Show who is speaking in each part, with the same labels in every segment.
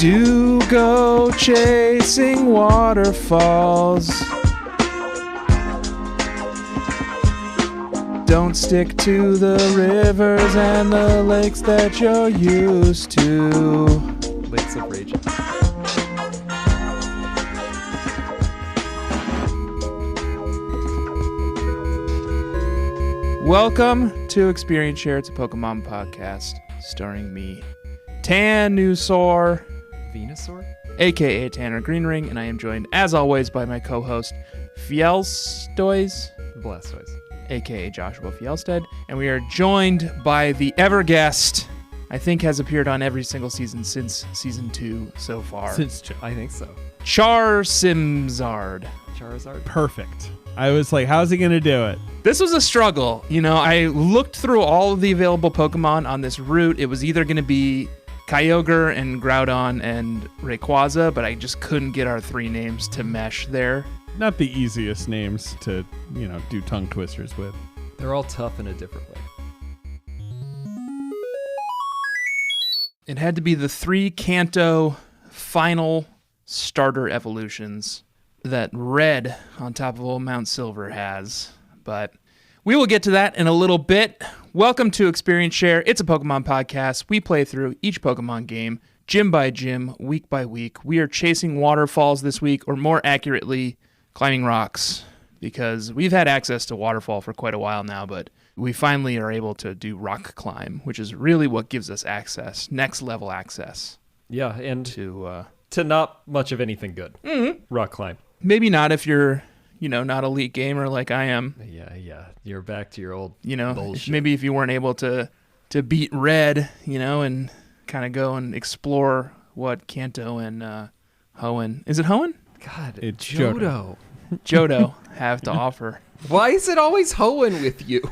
Speaker 1: Do go chasing waterfalls. Don't stick to the rivers and the lakes that you're used to.
Speaker 2: Lakes of Rage.
Speaker 1: Welcome to Experience Share. It's a Pokemon podcast starring me, Tanusaur,
Speaker 2: Venusaur?
Speaker 1: aka Tanner Greenring, and I am joined, as always, by my co-host, Fjellstoys,
Speaker 2: Blastoise.
Speaker 1: aka Joshua Fjellstead, and we are joined by the ever-guest, I think has appeared on every single season since season 2 so far.
Speaker 2: I think so.
Speaker 1: Charizard.
Speaker 2: Charizard?
Speaker 3: Perfect. I was like, how's he going to do it?
Speaker 1: This was a struggle. You know, I looked through all of the available Pokemon on this route. It was either going to be Kyogre and Groudon and Rayquaza, but I just couldn't get our three names to mesh there.
Speaker 3: Not the easiest names to, do tongue twisters with.
Speaker 2: They're all tough in a different way.
Speaker 1: It had to be the 3 Kanto final starter evolutions that Red on top of old Mount Silver has. But we will get to that in a little bit. Welcome to Experience Share. It's a Pokemon podcast. We play through each Pokemon game, gym by gym, week by week. We are chasing waterfalls this week, or more accurately, climbing rocks, because we've had access to Waterfall for quite a while now, but we finally are able to do rock climb, which is really what gives us access, next level access.
Speaker 2: Yeah, and
Speaker 1: to
Speaker 2: not much of anything good.
Speaker 1: Mm-hmm.
Speaker 2: Rock climb.
Speaker 1: Maybe not if you're, not elite gamer like I am.
Speaker 2: Yeah. You're back to your old bullshit.
Speaker 1: Maybe if you weren't able to beat Red, and kind of go and explore what Kanto and Hoenn. Is it Hoenn?
Speaker 2: God,
Speaker 3: it's
Speaker 2: Johto.
Speaker 1: Johto have to offer.
Speaker 2: Why is it always Hoenn with you?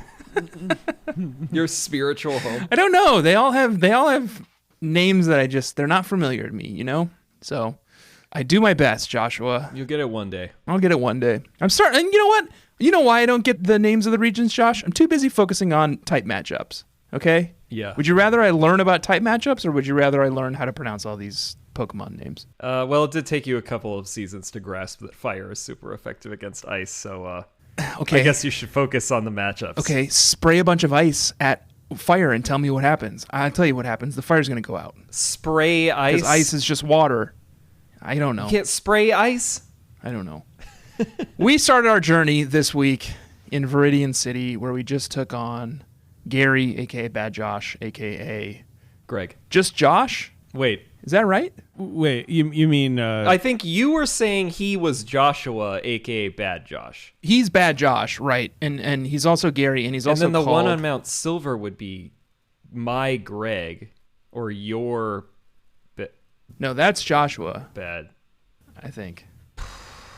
Speaker 2: Your spiritual home.
Speaker 1: I don't know. They all have names that they're not familiar to me, So I do my best, Joshua.
Speaker 2: You'll get it one day.
Speaker 1: I'll get it one day. I'm starting, and you know what? You know why I don't get the names of the regions, Josh? I'm too busy focusing on type matchups. Okay?
Speaker 2: Yeah.
Speaker 1: Would you rather I learn about type matchups, or would you rather I learn how to pronounce all these Pokemon names?
Speaker 2: Well, it did take you a couple of seasons to grasp that fire is super effective against ice, so
Speaker 1: okay.
Speaker 2: I guess you should focus on the matchups.
Speaker 1: Okay, spray a bunch of ice at fire and tell me what happens. I'll tell you what happens. The fire's going to go out.
Speaker 2: Spray ice?
Speaker 1: Because ice is just water. I don't know.
Speaker 2: You can't spray ice?
Speaker 1: I don't know. We started our journey this week in Viridian City, where we just took on Gary, a.k.a. Bad Josh, a.k.a.
Speaker 2: Greg.
Speaker 1: Just Josh?
Speaker 2: Wait.
Speaker 1: Is that right?
Speaker 3: Wait, you mean...
Speaker 2: I think you were saying he was Joshua, a.k.a. Bad Josh.
Speaker 1: He's Bad Josh, right. And he's also Gary, and he's also
Speaker 2: And then the
Speaker 1: called...
Speaker 2: one on Mount Silver would be my Greg, or your...
Speaker 1: No, that's Joshua,
Speaker 2: Bad.
Speaker 1: I think.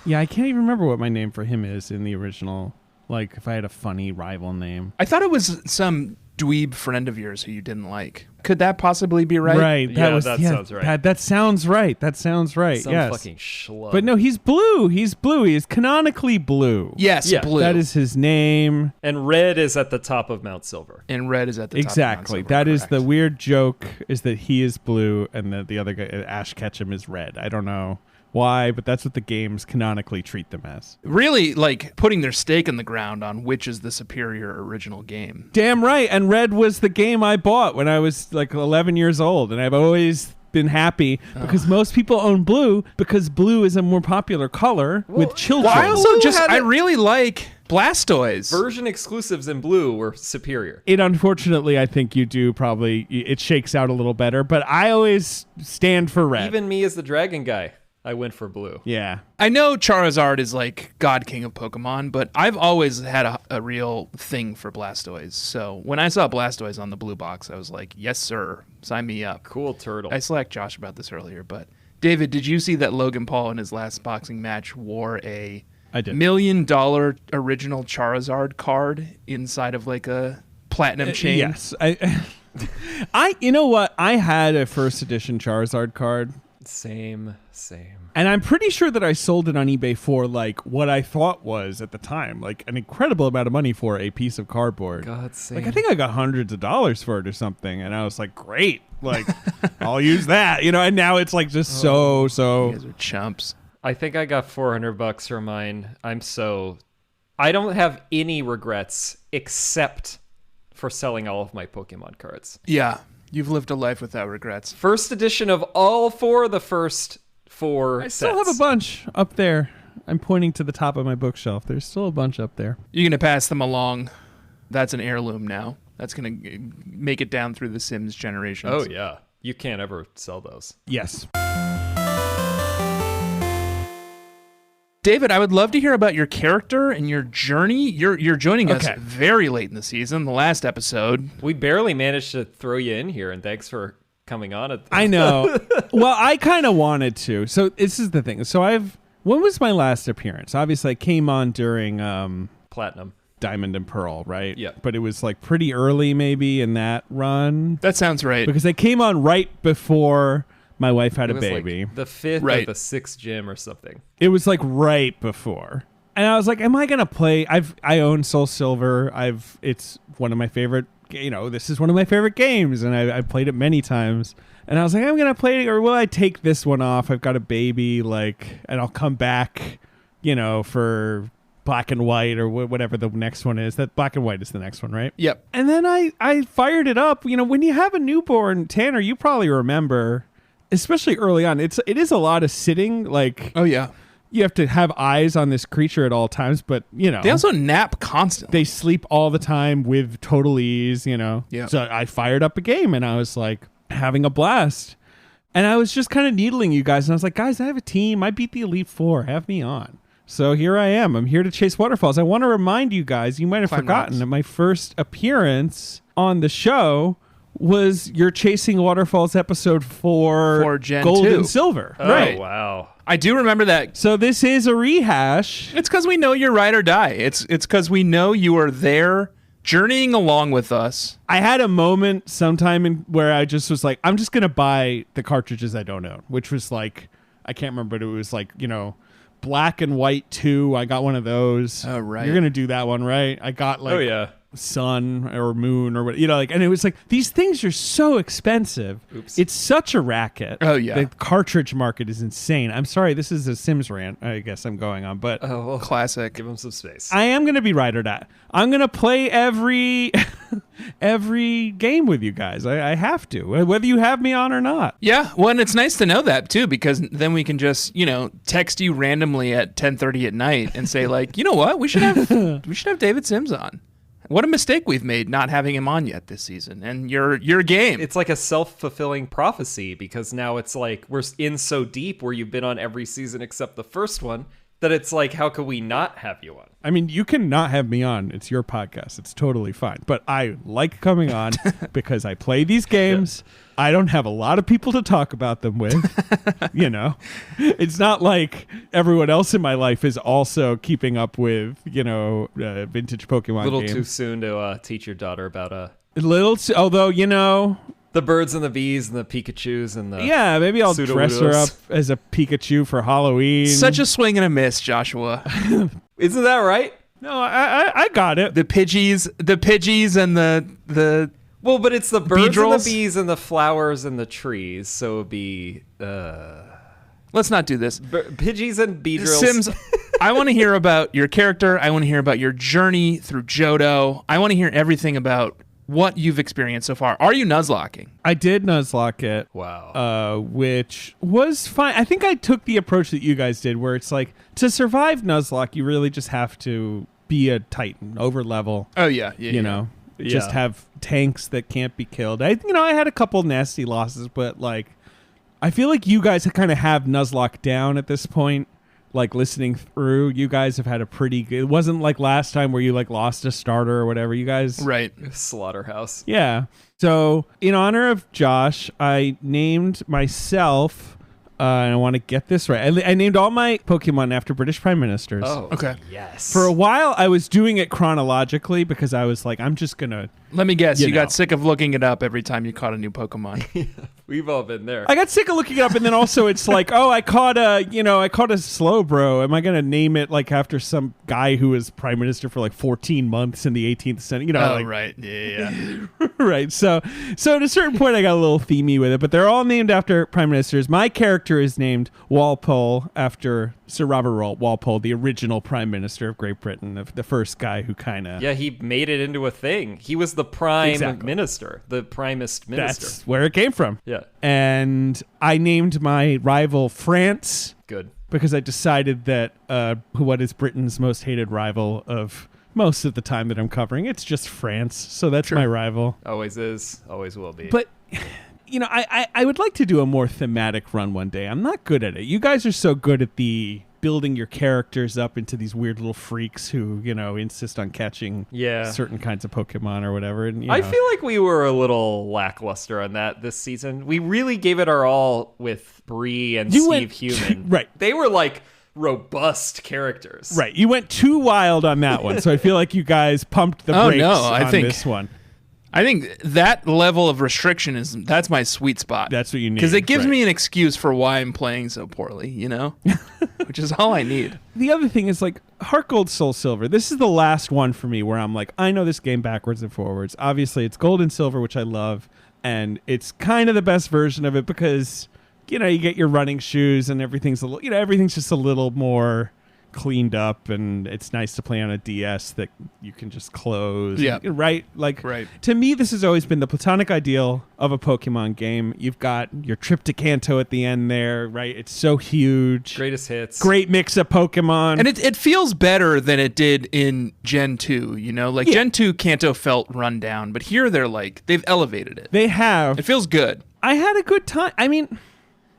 Speaker 3: Yeah, I can't even remember what my name for him is in the original. Like, if I had a funny rival name.
Speaker 1: I thought it was some dweeb friend of yours who you didn't like. Could that possibly be right?
Speaker 3: Right.
Speaker 2: That sounds right.
Speaker 3: That sounds right. That sounds right.
Speaker 2: Some
Speaker 3: yes.
Speaker 2: fucking schlub.
Speaker 3: But no, he's blue. He's blue. He is canonically blue.
Speaker 1: Yes,
Speaker 2: Yeah.
Speaker 1: blue.
Speaker 3: That is his name.
Speaker 2: And red is at the top of Mount Silver.
Speaker 1: And red is at the top.
Speaker 3: Exactly.
Speaker 1: Of Mount Silver,
Speaker 3: That is
Speaker 1: correct.
Speaker 3: the weird joke, is that he is blue and the other guy, Ash Ketchum, is red. I don't know why, but that's what the games canonically treat them as.
Speaker 1: Really, like, putting their stake in the ground on which is the superior original game.
Speaker 3: Damn right. And red was the game I bought when I was like 11 years old. And I've always been happy because most people own blue because blue is a more popular color with children.
Speaker 1: Well, I also
Speaker 2: Blue had
Speaker 1: I
Speaker 2: a-
Speaker 1: really like Blastoise.
Speaker 2: Version exclusives in blue were superior.
Speaker 3: It unfortunately, I think you do probably, it shakes out a little better, but I always stand for red.
Speaker 2: Even me as the dragon guy, I went for blue.
Speaker 3: Yeah.
Speaker 1: I know Charizard is like God King of Pokemon, but I've always had a real thing for Blastoise. So when I saw Blastoise on the blue box, I was like, yes, sir. Sign me up.
Speaker 2: Cool turtle.
Speaker 1: I slacked Josh about this earlier, but David, did you see that Logan Paul in his last boxing match wore a
Speaker 3: I did.
Speaker 1: $1 million original Charizard card inside of like a platinum chain?
Speaker 3: Yes. You know what? I had a first edition Charizard card.
Speaker 2: Same.
Speaker 3: And I'm pretty sure that I sold it on eBay for like what I thought was at the time, like an incredible amount of money for a piece of cardboard.
Speaker 2: God, same.
Speaker 3: Like I think I got hundreds of dollars for it or something, and I was like, great, like I'll use that, you know. And now it's like just so.
Speaker 1: You guys are chumps.
Speaker 2: I think I got $400 for mine. I don't have any regrets except for selling all of my Pokemon cards.
Speaker 1: Yeah, you've lived a life without regrets.
Speaker 2: First edition of all four of the first four
Speaker 3: I
Speaker 2: sets.
Speaker 3: still have a bunch up there. I'm pointing to the top of my bookshelf. There's still a bunch up there.
Speaker 1: You're going to pass them along. That's an heirloom now. That's going to make it down through the Sims generations.
Speaker 2: Oh, yeah. You can't ever sell those.
Speaker 3: Yes.
Speaker 1: David, I would love to hear about your character and your journey. You're joining us
Speaker 3: Okay.
Speaker 1: very late in the season, the last episode.
Speaker 2: We barely managed to throw you in here, and thanks for coming on.
Speaker 3: I know. Well, I kind of wanted to. So this is the thing. So when was my last appearance? Obviously, I came on during
Speaker 2: Platinum.
Speaker 3: Diamond and Pearl, right?
Speaker 2: Yeah.
Speaker 3: But it was like pretty early maybe in that run.
Speaker 1: That sounds right.
Speaker 3: Because I came on right before my wife had
Speaker 2: It
Speaker 3: a
Speaker 2: was
Speaker 3: baby.
Speaker 2: like the 5th
Speaker 1: Right.
Speaker 2: or the 6th gym or something.
Speaker 3: It was like right before. And I was like, am I going to play? I own SoulSilver. It's one of my favorite, this is one of my favorite games. And I played it many times. And I was like, I'm going to play it, or will I take this one off? I've got a baby, and I'll come back, for Black and White or whatever the next one is. That Black and White is the next one, right?
Speaker 1: Yep.
Speaker 3: And then I fired it up. When you have a newborn, Tanner, you probably remember, especially early on, it is a lot of sitting. Like,
Speaker 1: Oh, yeah.
Speaker 3: you have to have eyes on this creature at all times, but
Speaker 1: They also nap constantly.
Speaker 3: they sleep all the time with total ease,
Speaker 1: Yeah.
Speaker 3: So I fired up a game and I was like having a blast. And I was just kind of needling you guys, and I was like, guys, I have a team. I beat the Elite Four. Have me on. So here I am. I'm here to chase waterfalls. I want to remind you guys, you might have
Speaker 1: Climb
Speaker 3: forgotten
Speaker 1: rocks.
Speaker 3: that my first appearance on the show was your Chasing Waterfalls episode for
Speaker 1: Gen
Speaker 3: Gold
Speaker 1: 2.
Speaker 3: and Silver.
Speaker 2: Oh,
Speaker 1: Right.
Speaker 2: wow.
Speaker 1: I do remember that.
Speaker 3: So this is a rehash.
Speaker 1: It's because we know you're ride or die. It's because we know you are there journeying along with us.
Speaker 3: I had a moment sometime where I just was like, I'm just going to buy the cartridges I don't own, which was like, I can't remember, but it was like, Black and White 2. I got one of those.
Speaker 1: Oh, right.
Speaker 3: You're going to do that one, right? I got like
Speaker 2: Oh, yeah.
Speaker 3: Sun or Moon or what, and it was like, these things are so expensive.
Speaker 2: Oops.
Speaker 3: It's such a racket.
Speaker 1: Oh, yeah.
Speaker 3: The cartridge market is insane. I'm sorry, this is a Sims rant, I guess I'm going on, but
Speaker 2: Oh, well,
Speaker 1: Classic.
Speaker 2: give him some space.
Speaker 3: I am going to be ride or die. I'm going to play every game with you guys. I have to, whether you have me on or not.
Speaker 1: Yeah, well, and it's nice to know that too, because then we can just text you randomly at 10:30 at night and say like, you know what, we should have David Sims on. What a mistake we've made not having him on yet this season. And your game.
Speaker 2: It's like a self-fulfilling prophecy, because now it's like we're in so deep where you've been on every season except the first one that it's like, how could we not have you on?
Speaker 3: I mean, you can not have me on. It's your podcast. It's totally fine. But I like coming on because I play these games. I don't have a lot of people to talk about them with. It's not like everyone else in my life is also keeping up with, vintage Pokemon
Speaker 2: A little
Speaker 3: games.
Speaker 2: too soon to teach your daughter about
Speaker 3: Although,
Speaker 2: the birds and the bees and the Pikachus and the
Speaker 3: yeah, maybe I'll dress her up
Speaker 2: Sudowoodos.
Speaker 3: as a Pikachu for Halloween.
Speaker 1: Such a swing and a miss, Joshua.
Speaker 2: Isn't that right?
Speaker 3: No, I got it.
Speaker 1: The Pidgeys and the
Speaker 2: Well, but it's the birds and
Speaker 1: Beedrills?
Speaker 2: the bees and the flowers and the trees, so it'd be
Speaker 1: let's not do this.
Speaker 2: Pidgeys and Beedrills.
Speaker 1: Sims, I want to hear about your character. I want to hear about your journey through Johto. I want to hear everything about what you've experienced so far. Are you Nuzlocking?
Speaker 3: I did Nuzlocke it.
Speaker 2: Wow.
Speaker 3: Which was fine. I think I took the approach that you guys did, where it's like, to survive Nuzlocke, you really just have to be a Titan, over level.
Speaker 1: Oh, yeah.
Speaker 3: Just
Speaker 2: Yeah.
Speaker 3: have tanks that can't be killed. I had a couple nasty losses, but like, I feel like you guys kind of have Nuzlocke down at this point. Like, listening through, you guys have had a pretty good. It wasn't like last time where you like lost a starter or whatever. You guys,
Speaker 1: Right.
Speaker 2: Slaughterhouse.
Speaker 3: yeah. So, in honor of Josh, I named myself, and I want to get this right. I named all my Pokemon after British Prime Ministers.
Speaker 2: Oh,
Speaker 1: Okay.
Speaker 2: yes.
Speaker 3: For a while, I was doing it chronologically because I was like, I'm just going to
Speaker 1: Let me guess, you
Speaker 3: know.
Speaker 1: got sick of looking it up every time you caught a new Pokemon.
Speaker 2: We've all been there.
Speaker 3: I got sick of looking it up, and then also it's like, oh, I caught a Slowbro. Am I going to name it like after some guy who was prime minister for like 14 months in the 18th century? You know,
Speaker 1: Right. Yeah.
Speaker 3: right. So at a certain point, I got a little themey with it, but they're all named after prime ministers. My character is named Walpole after Sir Robert Walpole, the original prime minister of Great Britain, the first guy who kind of...
Speaker 2: Yeah, he made it into a thing. He was the prime
Speaker 3: Exactly.
Speaker 2: minister, the primest minister.
Speaker 3: That's where it came from.
Speaker 2: Yeah.
Speaker 3: And I named my rival France
Speaker 2: Good.
Speaker 3: because I decided that what is Britain's most hated rival of most of the time that I'm covering, it's just France. So that's my rival.
Speaker 2: Always is. Always will be.
Speaker 3: But, I would like to do a more thematic run one day. I'm not good at it. You guys are so good at the building your characters up into these weird little freaks who, insist on catching certain kinds of Pokemon or whatever. And,
Speaker 2: I feel like we were a little lackluster on that this season. We really gave it our all with Bree and Steve Human.
Speaker 3: Right.
Speaker 2: They were like robust characters.
Speaker 3: Right. You went too wild on that one. So I feel like you guys pumped the brakes on this one.
Speaker 1: I think that level of restriction that's my sweet spot.
Speaker 3: That's what you need.
Speaker 1: Because it gives me an excuse for why I'm playing so poorly, which is all I need.
Speaker 3: The other thing is like HeartGold, SoulSilver. This is the last one for me where I'm like, I know this game backwards and forwards. Obviously, it's Gold and Silver, which I love, and it's kind of the best version of it because you get your running shoes and everything's everything's just a little more cleaned up, and it's nice to play on a DS that you can just close.
Speaker 1: Yeah.
Speaker 3: Right? To me, this has always been the platonic ideal of a Pokemon game. You've got your trip to Kanto at the end there, right? It's so huge.
Speaker 2: Greatest hits.
Speaker 3: Great mix of Pokemon.
Speaker 1: And it feels better than it did in Gen 2, Gen 2 Kanto felt run down, but here they've elevated it.
Speaker 3: They have.
Speaker 1: It feels good.
Speaker 3: I had a good time. I mean,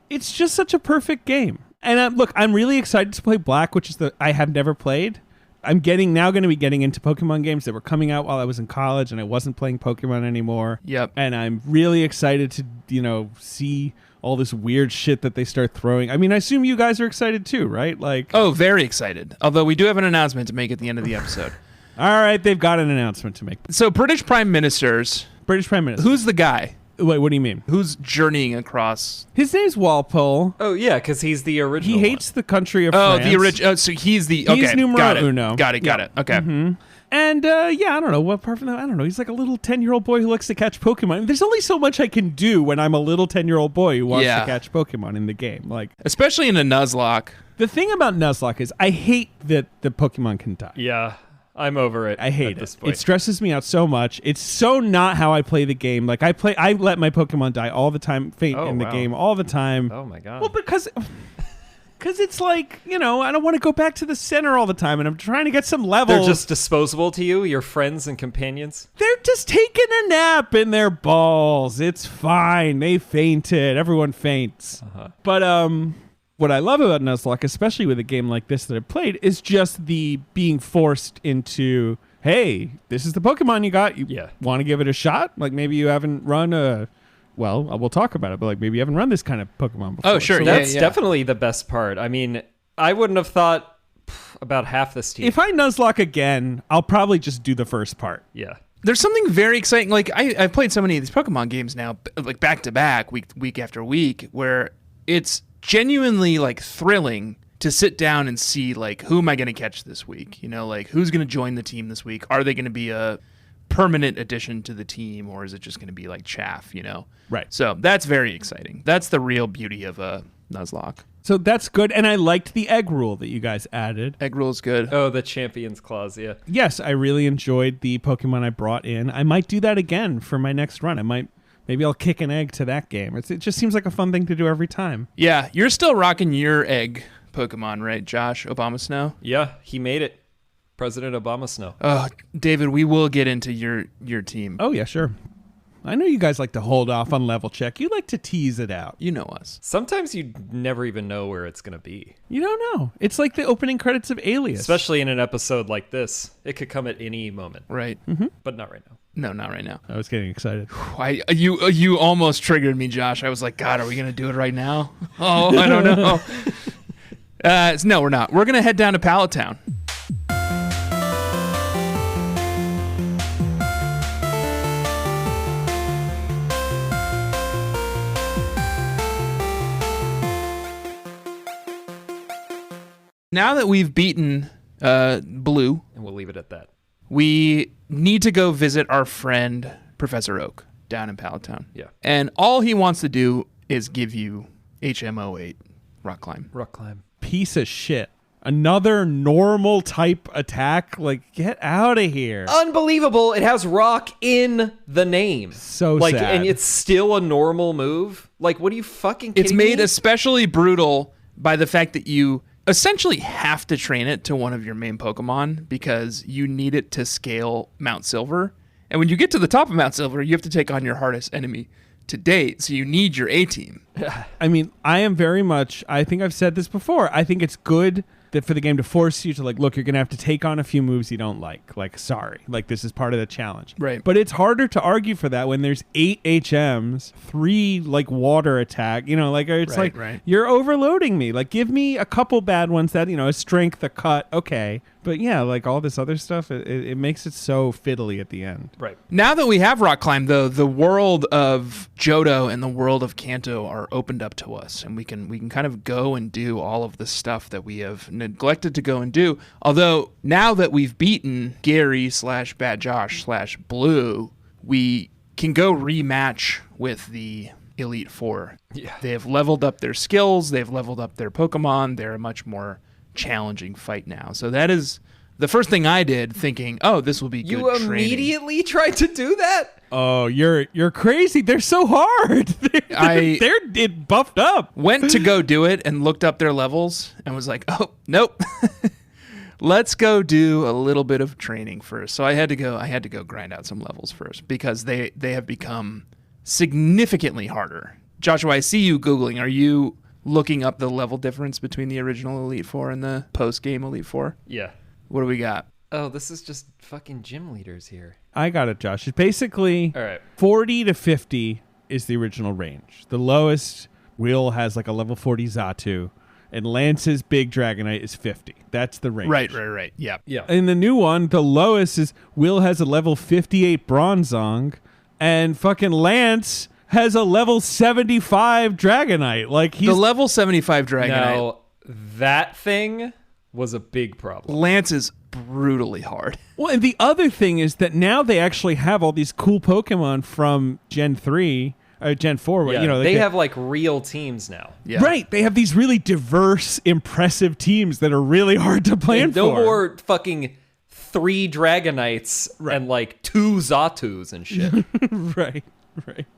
Speaker 3: it's just such a perfect game. And look, I'm really excited to play Black, which is I have never played. I'm now going to be getting into Pokemon games that were coming out while I was in college and I wasn't playing Pokemon anymore.
Speaker 1: Yep.
Speaker 3: And I'm really excited to, see all this weird shit that they start throwing. I mean, I assume you guys are excited too, right?
Speaker 1: Oh, very excited. Although we do have an announcement to make at the end of the episode.
Speaker 3: All right, they've got an announcement to make.
Speaker 1: So British Prime Ministers. Who's the guy?
Speaker 3: Wait, what do you mean?
Speaker 1: Who's journeying across?
Speaker 3: His name's Walpole.
Speaker 2: Oh, yeah, because he's the original
Speaker 3: He hates the country of France.
Speaker 1: The original. So he's the... Okay,
Speaker 3: he's numero
Speaker 1: got it.
Speaker 3: uno.
Speaker 1: Got it. Okay.
Speaker 3: Mm-hmm. And, I don't know. What apart from that, I don't know. He's like a little 10-year-old boy who likes to catch Pokemon. There's only so much I can do when I'm a little 10-year-old boy who wants to catch Pokemon in the game.
Speaker 1: Especially in a Nuzlocke.
Speaker 3: The thing about Nuzlocke is I hate that the Pokemon can die.
Speaker 2: Yeah. I'm over it.
Speaker 3: I hate
Speaker 2: this
Speaker 3: it.
Speaker 2: point.
Speaker 3: It stresses me out so much. It's so not how I play the game. I let my Pokemon die all the time, faint in the game all the time.
Speaker 2: Oh my god.
Speaker 3: Well, because it's I don't want to go back to the center all the time, and I'm trying to get some level.
Speaker 2: They're just disposable to you, your friends and companions?
Speaker 3: They're just taking a nap in their balls. It's fine. They fainted. Everyone faints. But what I love about Nuzlocke, especially with a game like this that I've played, is just the being forced into, hey, this is the Pokemon you got. You want to give it a shot? Maybe you haven't run we'll talk about it, but maybe you haven't run this kind of Pokemon before.
Speaker 1: Oh, sure.
Speaker 3: So
Speaker 2: That's definitely the best part. I mean, I wouldn't have thought about half this team.
Speaker 3: If I Nuzlocke again, I'll probably just do the first part.
Speaker 2: Yeah.
Speaker 1: There's something very exciting. I've played so many of these Pokemon games now, back to back, week after week, where it's genuinely thrilling to sit down and see who am I going to catch this week? Who's going to join the team this week? Are they going to be a permanent addition to the team, or is it just going to be chaff?
Speaker 3: Right.
Speaker 1: So that's very exciting. That's the real beauty of a Nuzlocke.
Speaker 3: So that's good, and I liked the egg rule that you guys added.
Speaker 1: Egg rule is good.
Speaker 2: Oh, the Champions Clause, yeah.
Speaker 3: Yes, I really enjoyed the Pokemon I brought in. I might do that again for my next run. Maybe I'll kick an egg to that game. It just seems like a fun thing to do every time.
Speaker 1: Yeah, you're still rocking your egg Pokemon, right, Josh? Obama Snow?
Speaker 2: Yeah, he made it. President Obama Snow.
Speaker 1: Oh, David, we will get into your team.
Speaker 3: Oh, yeah, sure. I know you guys like to hold off on level check. You like to tease it out.
Speaker 1: You know us.
Speaker 2: Sometimes you never even know where it's going to be.
Speaker 3: You don't know. It's like the opening credits of Alias.
Speaker 2: Especially in an episode like this. It could come at any moment.
Speaker 1: Right.
Speaker 3: Mm-hmm.
Speaker 2: But not right now.
Speaker 1: No, not right now.
Speaker 3: I was getting excited.
Speaker 1: You almost triggered me, Josh. I was like, God, are we going to do it right now? Oh, I don't know. No, we're not. We're going to head down to Pallet Town. Now that we've beaten Blue,
Speaker 2: And we'll leave it at that.
Speaker 1: we need to go visit our friend Professor Oak down in Palatown.
Speaker 2: Yeah.
Speaker 1: And all he wants to do is give you HM08 rock climb.
Speaker 2: Rock climb.
Speaker 3: Piece of shit. Another normal type attack? Like, get out of here.
Speaker 2: Unbelievable. It has rock in the name.
Speaker 3: So
Speaker 2: like,
Speaker 3: sad.
Speaker 2: And it's still a normal move. Like, what are you fucking kidding
Speaker 1: It's made
Speaker 2: me?
Speaker 1: especially brutal by the fact that you essentially have to train it to one of your main Pokemon because you need it to scale Mount Silver. And when you get to the top of Mount Silver, you have to take on your hardest enemy to date. So you need your A-team.
Speaker 3: I mean, I am very much, I think I've said this before, I think it's good that for the game to force you to, like, look, you're going to have to take on a few moves you don't like. Like, sorry. Like, this is part of the challenge.
Speaker 1: Right.
Speaker 3: But it's harder to argue for that when there's 8 HMs, 3, like, water attack. You know, like, it's
Speaker 1: Right.
Speaker 3: you're overloading me. Like, give me a couple bad ones that, you know, a strength, a cut, okay. But, yeah, like, all this other stuff, it makes it so fiddly at the end.
Speaker 2: Right.
Speaker 1: Now that we have Rock Climb, though, the world of Johto and the world of Kanto are opened up to us, and we can kind of go and do all of the stuff that we have neglected to go and do. Although now that we've beaten Gary / Bad Josh / Blue, we can go rematch with the Elite Four.
Speaker 2: Yeah.
Speaker 1: They have leveled up their skills. They've leveled up their Pokemon. They're a much more challenging fight now. So that is the first thing I did, thinking, oh, this will be good
Speaker 2: You
Speaker 1: training.
Speaker 2: immediately tried to do that?
Speaker 3: Oh, you're crazy. They're so hard. They're buffed up.
Speaker 1: Went to go do it and looked up their levels and was like, oh, nope. Let's go do a little bit of training first. So I had to go grind out some levels first because they have become significantly harder. Joshua, I see you Googling. Are you looking up the level difference between the original Elite Four and the post-game Elite Four?
Speaker 2: Yeah.
Speaker 1: What do we got?
Speaker 2: Oh, this is just fucking gym leaders here.
Speaker 3: I got it, Josh. It's basically
Speaker 2: All right.
Speaker 3: 40 to 50 is the original range. The lowest Will has like a level 40 Zatu, and Lance's big Dragonite is 50. That's the range.
Speaker 1: Right. Yeah.
Speaker 2: Yeah.
Speaker 3: In the new one, the lowest is Will has a level 58 Bronzong, and fucking Lance has a level 75 Dragonite. Like, he's
Speaker 1: The level 75 Dragonite.
Speaker 2: Now, that thing was a big problem.
Speaker 1: Lance is brutally hard.
Speaker 3: Well, and the other thing is that now they actually have all these cool Pokemon from Gen 3 or Gen 4.
Speaker 2: Yeah,
Speaker 3: You know,
Speaker 2: they have like real teams now.
Speaker 1: Yeah.
Speaker 3: Right. They have these really diverse, impressive teams that are really hard to plan
Speaker 2: And no
Speaker 3: for.
Speaker 2: more fucking 3 Dragonites and like 2 Zatus and shit.
Speaker 3: Right.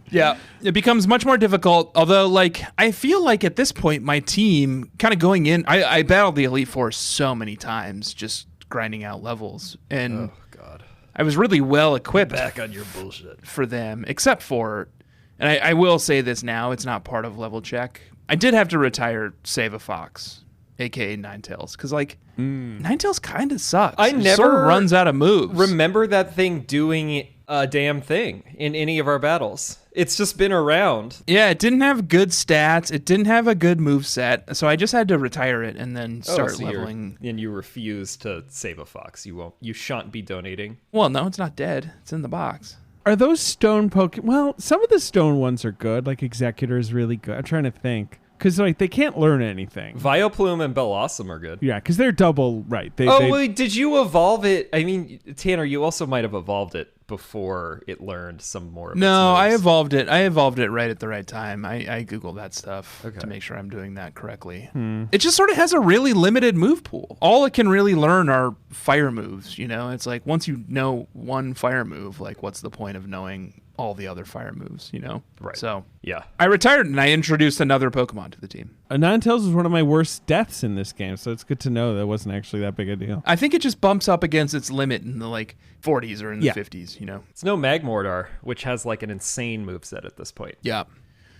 Speaker 1: Yeah, it becomes much more difficult. Although, like, I feel like at this point, my team kind of going in, I battled the Elite Four so many times, just grinding out levels, and
Speaker 2: God.
Speaker 1: I was really well equipped
Speaker 2: Back on your bullshit.
Speaker 1: for them, except for, and I will say this now, it's not part of level check. I did have to retire Save a Fox, aka Ninetales, because like Ninetales kind of sucks.
Speaker 2: I
Speaker 1: It
Speaker 2: never
Speaker 1: sort of runs out of moves.
Speaker 2: Remember that thing doing a damn thing in any of our battles. It's just been around.
Speaker 1: Yeah, it didn't have good stats. It didn't have a good move set. So I just had to retire it and then start leveling.
Speaker 2: And you refuse to save a fox. You shan't be donating.
Speaker 1: Well, no, it's not dead. It's in the box.
Speaker 3: Are those stone Pokemon? Well, some of the stone ones are good. Like Executor is really good. I'm trying to think. Because like they can't learn anything.
Speaker 2: Vileplume and Bellossom are good.
Speaker 3: Yeah, because they're double, right.
Speaker 2: Wait, did you evolve it? I mean, Tanner, you also might have evolved it before it learned some more of its
Speaker 1: No, I
Speaker 2: moves.
Speaker 1: evolved it. I evolved it right at the right time. I Googled that stuff to make sure I'm doing that correctly. It just sort of has a really limited move pool. All it can really learn are fire moves, you know? It's like once you know one fire move, like what's the point of knowing all the other fire moves, you know?
Speaker 2: Right.
Speaker 1: So
Speaker 2: Yeah.
Speaker 1: I retired and I introduced another Pokemon to the team.
Speaker 3: Ninetales was one of my worst deaths in this game, so it's good to know that wasn't actually that big a deal.
Speaker 1: I think it just bumps up against its limit in the like 40s or in the 50s, you know?
Speaker 2: It's no Magmortar, which has like an insane moveset at this point.
Speaker 1: Yeah.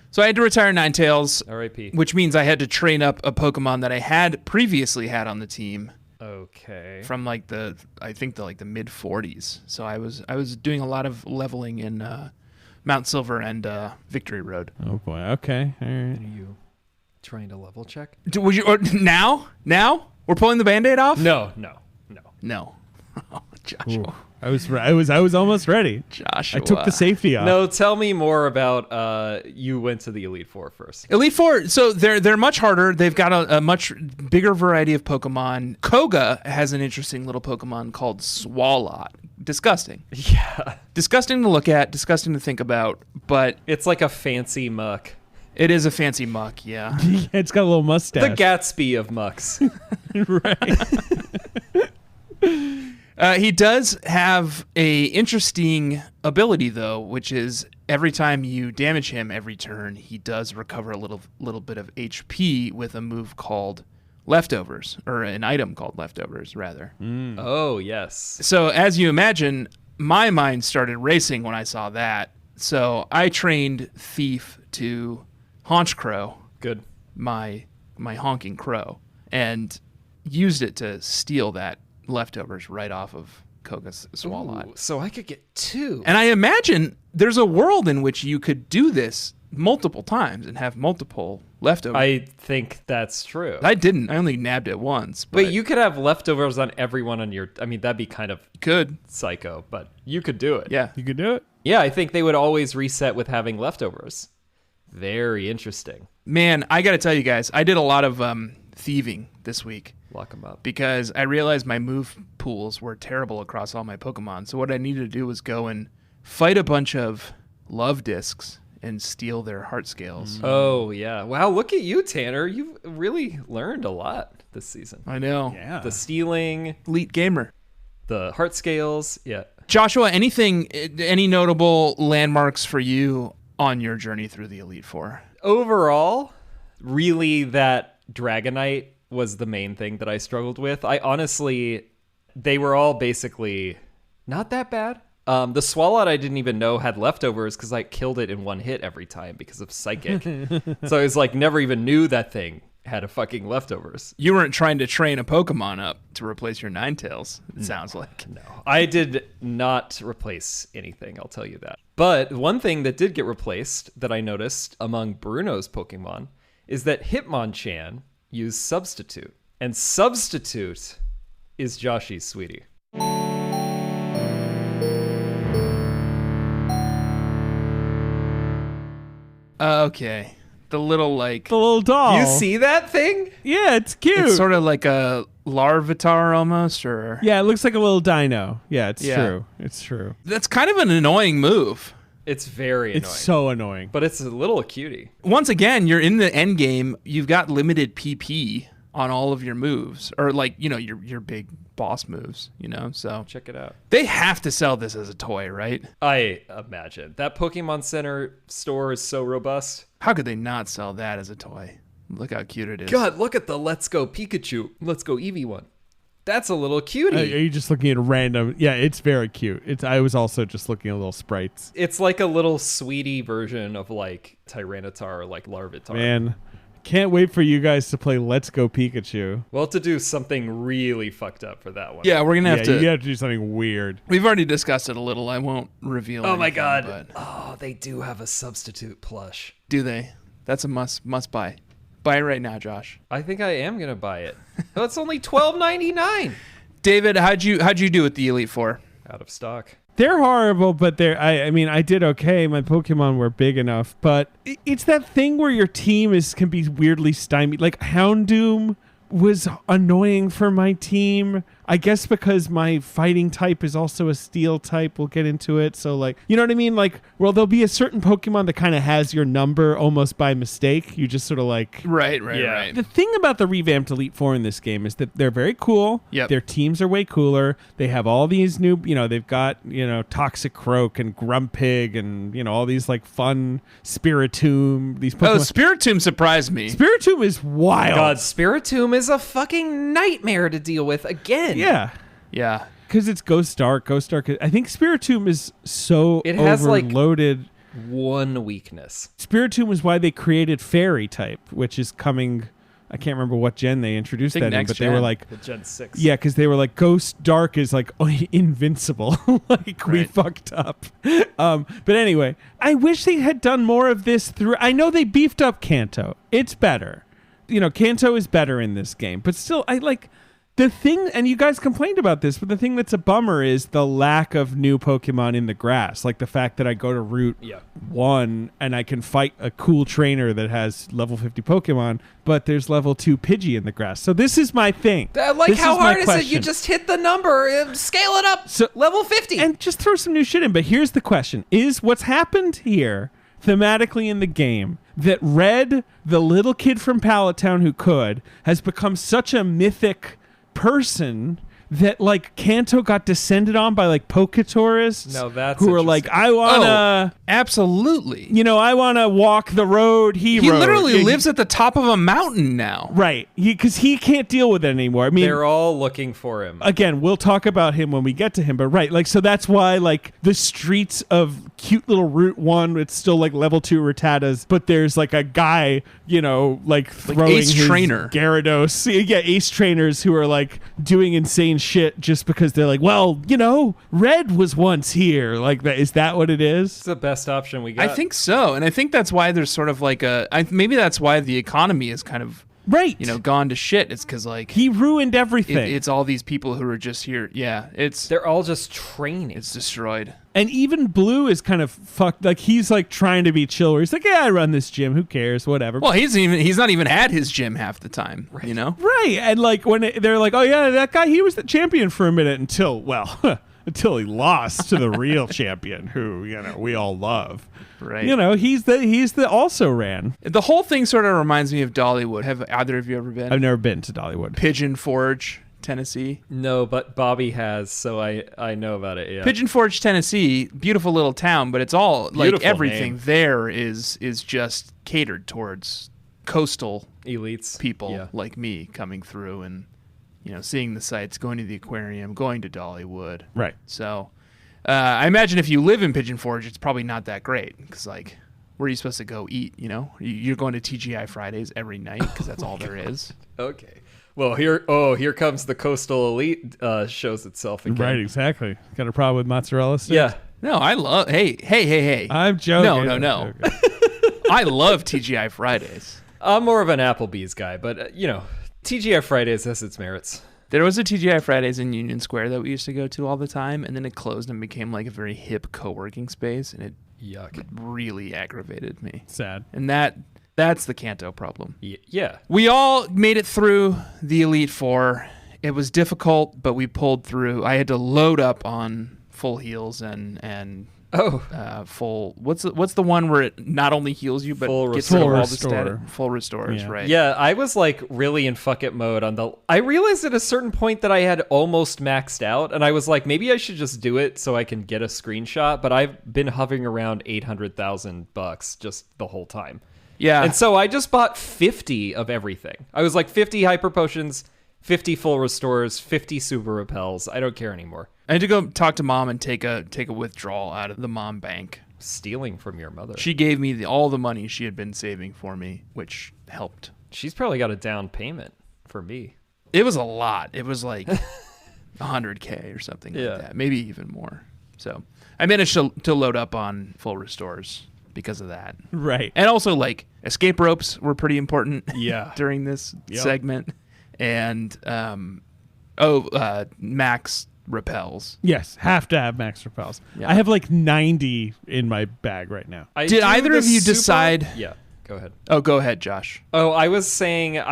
Speaker 1: So I had to retire Ninetales,
Speaker 2: R.I.P.
Speaker 1: which means I had to train up a Pokemon that I had previously had on the team
Speaker 2: Okay.
Speaker 1: from like the mid 40s. So I was doing a lot of leveling in Mount Silver and Victory Road.
Speaker 3: Oh boy. Okay. All right.
Speaker 2: Are you trying to level check?
Speaker 1: Would you now we're pulling the Band-Aid off?
Speaker 2: No.
Speaker 1: No. Joshua.
Speaker 3: I was almost ready.
Speaker 1: Joshua.
Speaker 3: I took the safety off.
Speaker 2: No, tell me more about you went to the Elite Four first.
Speaker 1: Elite Four, so they're much harder. They've got a much bigger variety of Pokemon. Koga has an interesting little Pokemon called Swalot. Disgusting.
Speaker 2: Yeah.
Speaker 1: Disgusting to look at, disgusting to think about, but
Speaker 2: It's like a fancy muck.
Speaker 1: it is a fancy muck, yeah.
Speaker 3: It's got a little mustache.
Speaker 2: The Gatsby of mucks.
Speaker 3: Right.
Speaker 1: He does have a interesting ability though, which is every time you damage him every turn, he does recover a little bit of HP with a move called Leftovers, or an item called Leftovers rather.
Speaker 2: Oh, yes.
Speaker 1: So as you imagine, my mind started racing when I saw that. So I trained Thief to Haunch Crow,
Speaker 2: Good.
Speaker 1: my honking crow, and used it to steal that Leftovers right off of Koga's Swalot.
Speaker 2: Ooh, so I could get 2.
Speaker 1: And I imagine there's a world in which you could do this multiple times and have multiple Leftovers.
Speaker 2: I think that's true.
Speaker 1: I didn't. I only nabbed it once. But
Speaker 2: But you could have leftovers on everyone on your... I mean, that'd be kind of
Speaker 1: could.
Speaker 2: psycho, but you could do it.
Speaker 1: Yeah.
Speaker 3: You could do it.
Speaker 2: Yeah, I think they would always reset with having leftovers. Very interesting.
Speaker 1: Man, I got to tell you guys, I did a lot of thieving this week.
Speaker 2: Lock them up.
Speaker 1: Because I realized my move pools were terrible across all my Pokemon. So what I needed to do was go and fight a bunch of love discs and steal their heart scales.
Speaker 2: Oh, yeah. Wow, look at you, Tanner. You've really learned a lot this season.
Speaker 1: I know.
Speaker 3: Yeah.
Speaker 2: The stealing,
Speaker 1: Elite gamer.
Speaker 2: the heart scales. Yeah.
Speaker 1: Joshua, any notable landmarks for you on your journey through the Elite Four?
Speaker 2: Overall, really that Dragonite was the main thing that I struggled with. I honestly, they were all basically not that bad. The Swalot I didn't even know had leftovers because I killed it in one hit every time because of Psychic. So I was like, never even knew that thing had a fucking leftovers.
Speaker 1: You weren't trying to train a Pokemon up to replace your Ninetales, it sounds like.
Speaker 2: No, I did not replace anything, I'll tell you that. But one thing that did get replaced that I noticed among Bruno's Pokemon is that Hitmonchan used Substitute. And Substitute is Joshy's sweetie.
Speaker 1: Okay. The little, like...
Speaker 3: The little doll.
Speaker 2: You see that thing?
Speaker 3: Yeah, it's cute.
Speaker 1: It's sort of like a Larvitar almost, or...
Speaker 3: Yeah, it looks like a little dino. Yeah, it's
Speaker 1: Yeah.
Speaker 3: true. It's true.
Speaker 1: That's kind of an annoying move.
Speaker 2: It's very annoying.
Speaker 3: It's so annoying.
Speaker 2: But it's a little cutie.
Speaker 1: Once again, you're in the end game. You've got limited PP on all of your moves, or like, you know, your big boss moves, you know, so
Speaker 2: Check it out.
Speaker 1: they have to sell this as a toy, right?
Speaker 2: I imagine. That Pokemon Center store is so robust.
Speaker 1: How could they not sell that as a toy? Look how cute it is.
Speaker 2: God, look at the Let's Go Pikachu. Let's Go Eevee one. That's a little cutie.
Speaker 3: Are you just looking at random? Yeah, it's very cute. I was also just looking at little sprites.
Speaker 2: It's like a little sweetie version of like Tyranitar or like Larvitar.
Speaker 3: Man, can't wait for you guys to play Let's Go Pikachu.
Speaker 2: We'll have to do something really fucked up for that one.
Speaker 1: Yeah, we're gonna have
Speaker 3: Yeah,
Speaker 1: to.
Speaker 3: you have to do something weird.
Speaker 1: We've already discussed it a little. I won't reveal.
Speaker 2: Oh my
Speaker 1: anything,
Speaker 2: god.
Speaker 1: but
Speaker 2: Oh, they do have a substitute plush.
Speaker 1: do they? That's a must buy. Buy it right now, Josh.
Speaker 2: I think I am gonna buy it. Oh, it's only $12.99.
Speaker 1: David, how'd you do with the Elite Four?
Speaker 2: Out of stock.
Speaker 3: They're horrible, but I mean, I did okay. My Pokemon were big enough, but it's that thing where your team can be weirdly stymied. Like Houndoom was annoying for my team. I guess because my fighting type is also a steel type. We'll get into it. So like, you know what I mean? Like, well, there'll be a certain Pokemon that kind of has your number almost by mistake. You just sort of like...
Speaker 1: Right.
Speaker 3: The thing about the revamped Elite Four in this game is that they're very cool.
Speaker 1: Yep.
Speaker 3: Their teams are way cooler. They have all these new, they've got, Toxic Croak and Grumpig and, all these like fun Spiritomb. These Pokemon.
Speaker 1: Oh, Spiritomb surprised me.
Speaker 3: Spiritomb is wild.
Speaker 2: God, Spiritomb is a fucking nightmare to deal with again.
Speaker 3: Yeah.
Speaker 1: Yeah.
Speaker 3: Because it's Ghost Dark. I think Spiritomb is so
Speaker 2: It has, like-
Speaker 3: overloaded.
Speaker 2: One weakness.
Speaker 3: Spiritomb is why they created Fairy type, which is coming. I can't remember what gen they introduced
Speaker 1: I think
Speaker 3: that in,
Speaker 1: next
Speaker 3: but they were
Speaker 1: gen.
Speaker 3: like,
Speaker 2: The Gen 6.
Speaker 3: yeah, because they were like, Ghost Dark is like invincible. Like, we
Speaker 1: Right.
Speaker 3: fucked up. But anyway, I wish they had done more of this through. I know they beefed up Kanto. It's better. Kanto is better in this game, but still, The thing, and you guys complained about this, but the thing that's a bummer is the lack of new Pokemon in the grass. Like the fact that I go to Route 1 and I can fight a cool trainer that has level 50 Pokemon, but there's level 2 Pidgey in the grass. So this is my thing.
Speaker 2: Like, how hard is it? You just hit the number, scale it up, so, level 50.
Speaker 3: And just throw some new shit in. But here's the question. Is what's happened here thematically in the game that Red, the little kid from Pallet Town who could, has become such a mythic person that like Kanto got descended on by like Poke tourists who are like, I wanna
Speaker 1: absolutely,
Speaker 3: I wanna walk the road he
Speaker 1: literally lives at the top of a mountain now,
Speaker 3: right? Because he can't deal with it anymore. I mean,
Speaker 2: they're all looking for him.
Speaker 3: Again, we'll talk about him when we get to him, but right, like, so that's why like the streets of cute little Route 1, it's still like level 2 Rattatas, but there's like a guy, like throwing
Speaker 1: Ace
Speaker 3: his
Speaker 1: Trainer
Speaker 3: Gyarados, Ace Trainers who are like doing insane shit just because they're like, well, Red was once here. Like, that is that what it is?
Speaker 2: It's the best option we got.
Speaker 1: I think so, and I think that's why there's sort of like maybe that's why the economy is kind of
Speaker 3: right,
Speaker 1: gone to shit. It's because like
Speaker 3: he ruined everything.
Speaker 1: It's all these people who are just here. Yeah,
Speaker 2: they're all just training.
Speaker 1: It's destroyed.
Speaker 3: And even Blue is kind of fucked. Like, he's like trying to be chill. Where he's like, I run this gym. Who cares? Whatever.
Speaker 1: Well, he's not even at his gym half the time. Right.
Speaker 3: Right. And like when they're like, oh yeah, that guy, he was the champion for a minute until he lost to the real champion, who we all love.
Speaker 1: Right.
Speaker 3: He's the also ran.
Speaker 1: The whole thing sort of reminds me of Dollywood. Have either of you ever been?
Speaker 3: I've never been to Dollywood.
Speaker 1: Pigeon Forge, Tennessee.
Speaker 2: No, but Bobby has, so I know about it. Yeah.
Speaker 1: Pigeon Forge, Tennessee, beautiful little town, but it's all
Speaker 2: Beautiful
Speaker 1: like everything
Speaker 2: name.
Speaker 1: There is just catered towards coastal
Speaker 2: elites
Speaker 1: people like me coming through and seeing the sights, going to the aquarium, going to Dollywood.
Speaker 3: Right.
Speaker 1: So I imagine if you live in Pigeon Forge, it's probably not that great because like where are you supposed to go eat? You're going to TGI Fridays every night because that's all there is.
Speaker 2: Okay. Well, here comes the coastal elite shows itself again.
Speaker 3: Right, exactly. Got a problem with mozzarella sticks?
Speaker 2: Yeah.
Speaker 1: No, I love. Hey.
Speaker 3: I'm joking.
Speaker 1: No. I love TGI Fridays.
Speaker 2: I'm more of an Applebee's guy, but TGI Fridays has its merits.
Speaker 1: There was a TGI Fridays in Union Square that we used to go to all the time, and then it closed and became like a very hip co-working space, and it really aggravated me.
Speaker 3: Sad.
Speaker 1: And that's the Kanto problem.
Speaker 2: Yeah.
Speaker 1: We all made it through the Elite Four. It was difficult, but we pulled through. I had to load up on full heals and full. What's the one where it not only heals you but gets rid of all the stat? Full restores, right?
Speaker 2: Yeah, I was like really in fuck it mode on the. I realized at a certain point that I had almost maxed out, and I was like, maybe I should just do it so I can get a screenshot. But I've been hovering around $800,000 just the whole time.
Speaker 1: Yeah.
Speaker 2: And so I just bought 50 of everything. I was like 50 hyper potions, 50 full restores, 50 super repels. I don't care anymore.
Speaker 1: I had to go talk to mom and take a withdrawal out of the mom bank.
Speaker 2: Stealing from your mother.
Speaker 1: She gave me all the money she had been saving for me, which helped.
Speaker 2: She's probably got a down payment for me.
Speaker 1: It was a lot. It was like $100K or something like that. Maybe even more. So I managed to load up on full restores because of that.
Speaker 3: Right.
Speaker 1: And also like escape ropes were pretty important during this segment. And max repels.
Speaker 3: Yes, have to have max repels.
Speaker 1: Yeah.
Speaker 3: I have like 90 in my bag right now.
Speaker 1: Did either of you decide?
Speaker 2: Yeah, go ahead.
Speaker 1: Oh, go ahead, Josh.
Speaker 2: Oh, I was saying
Speaker 1: you're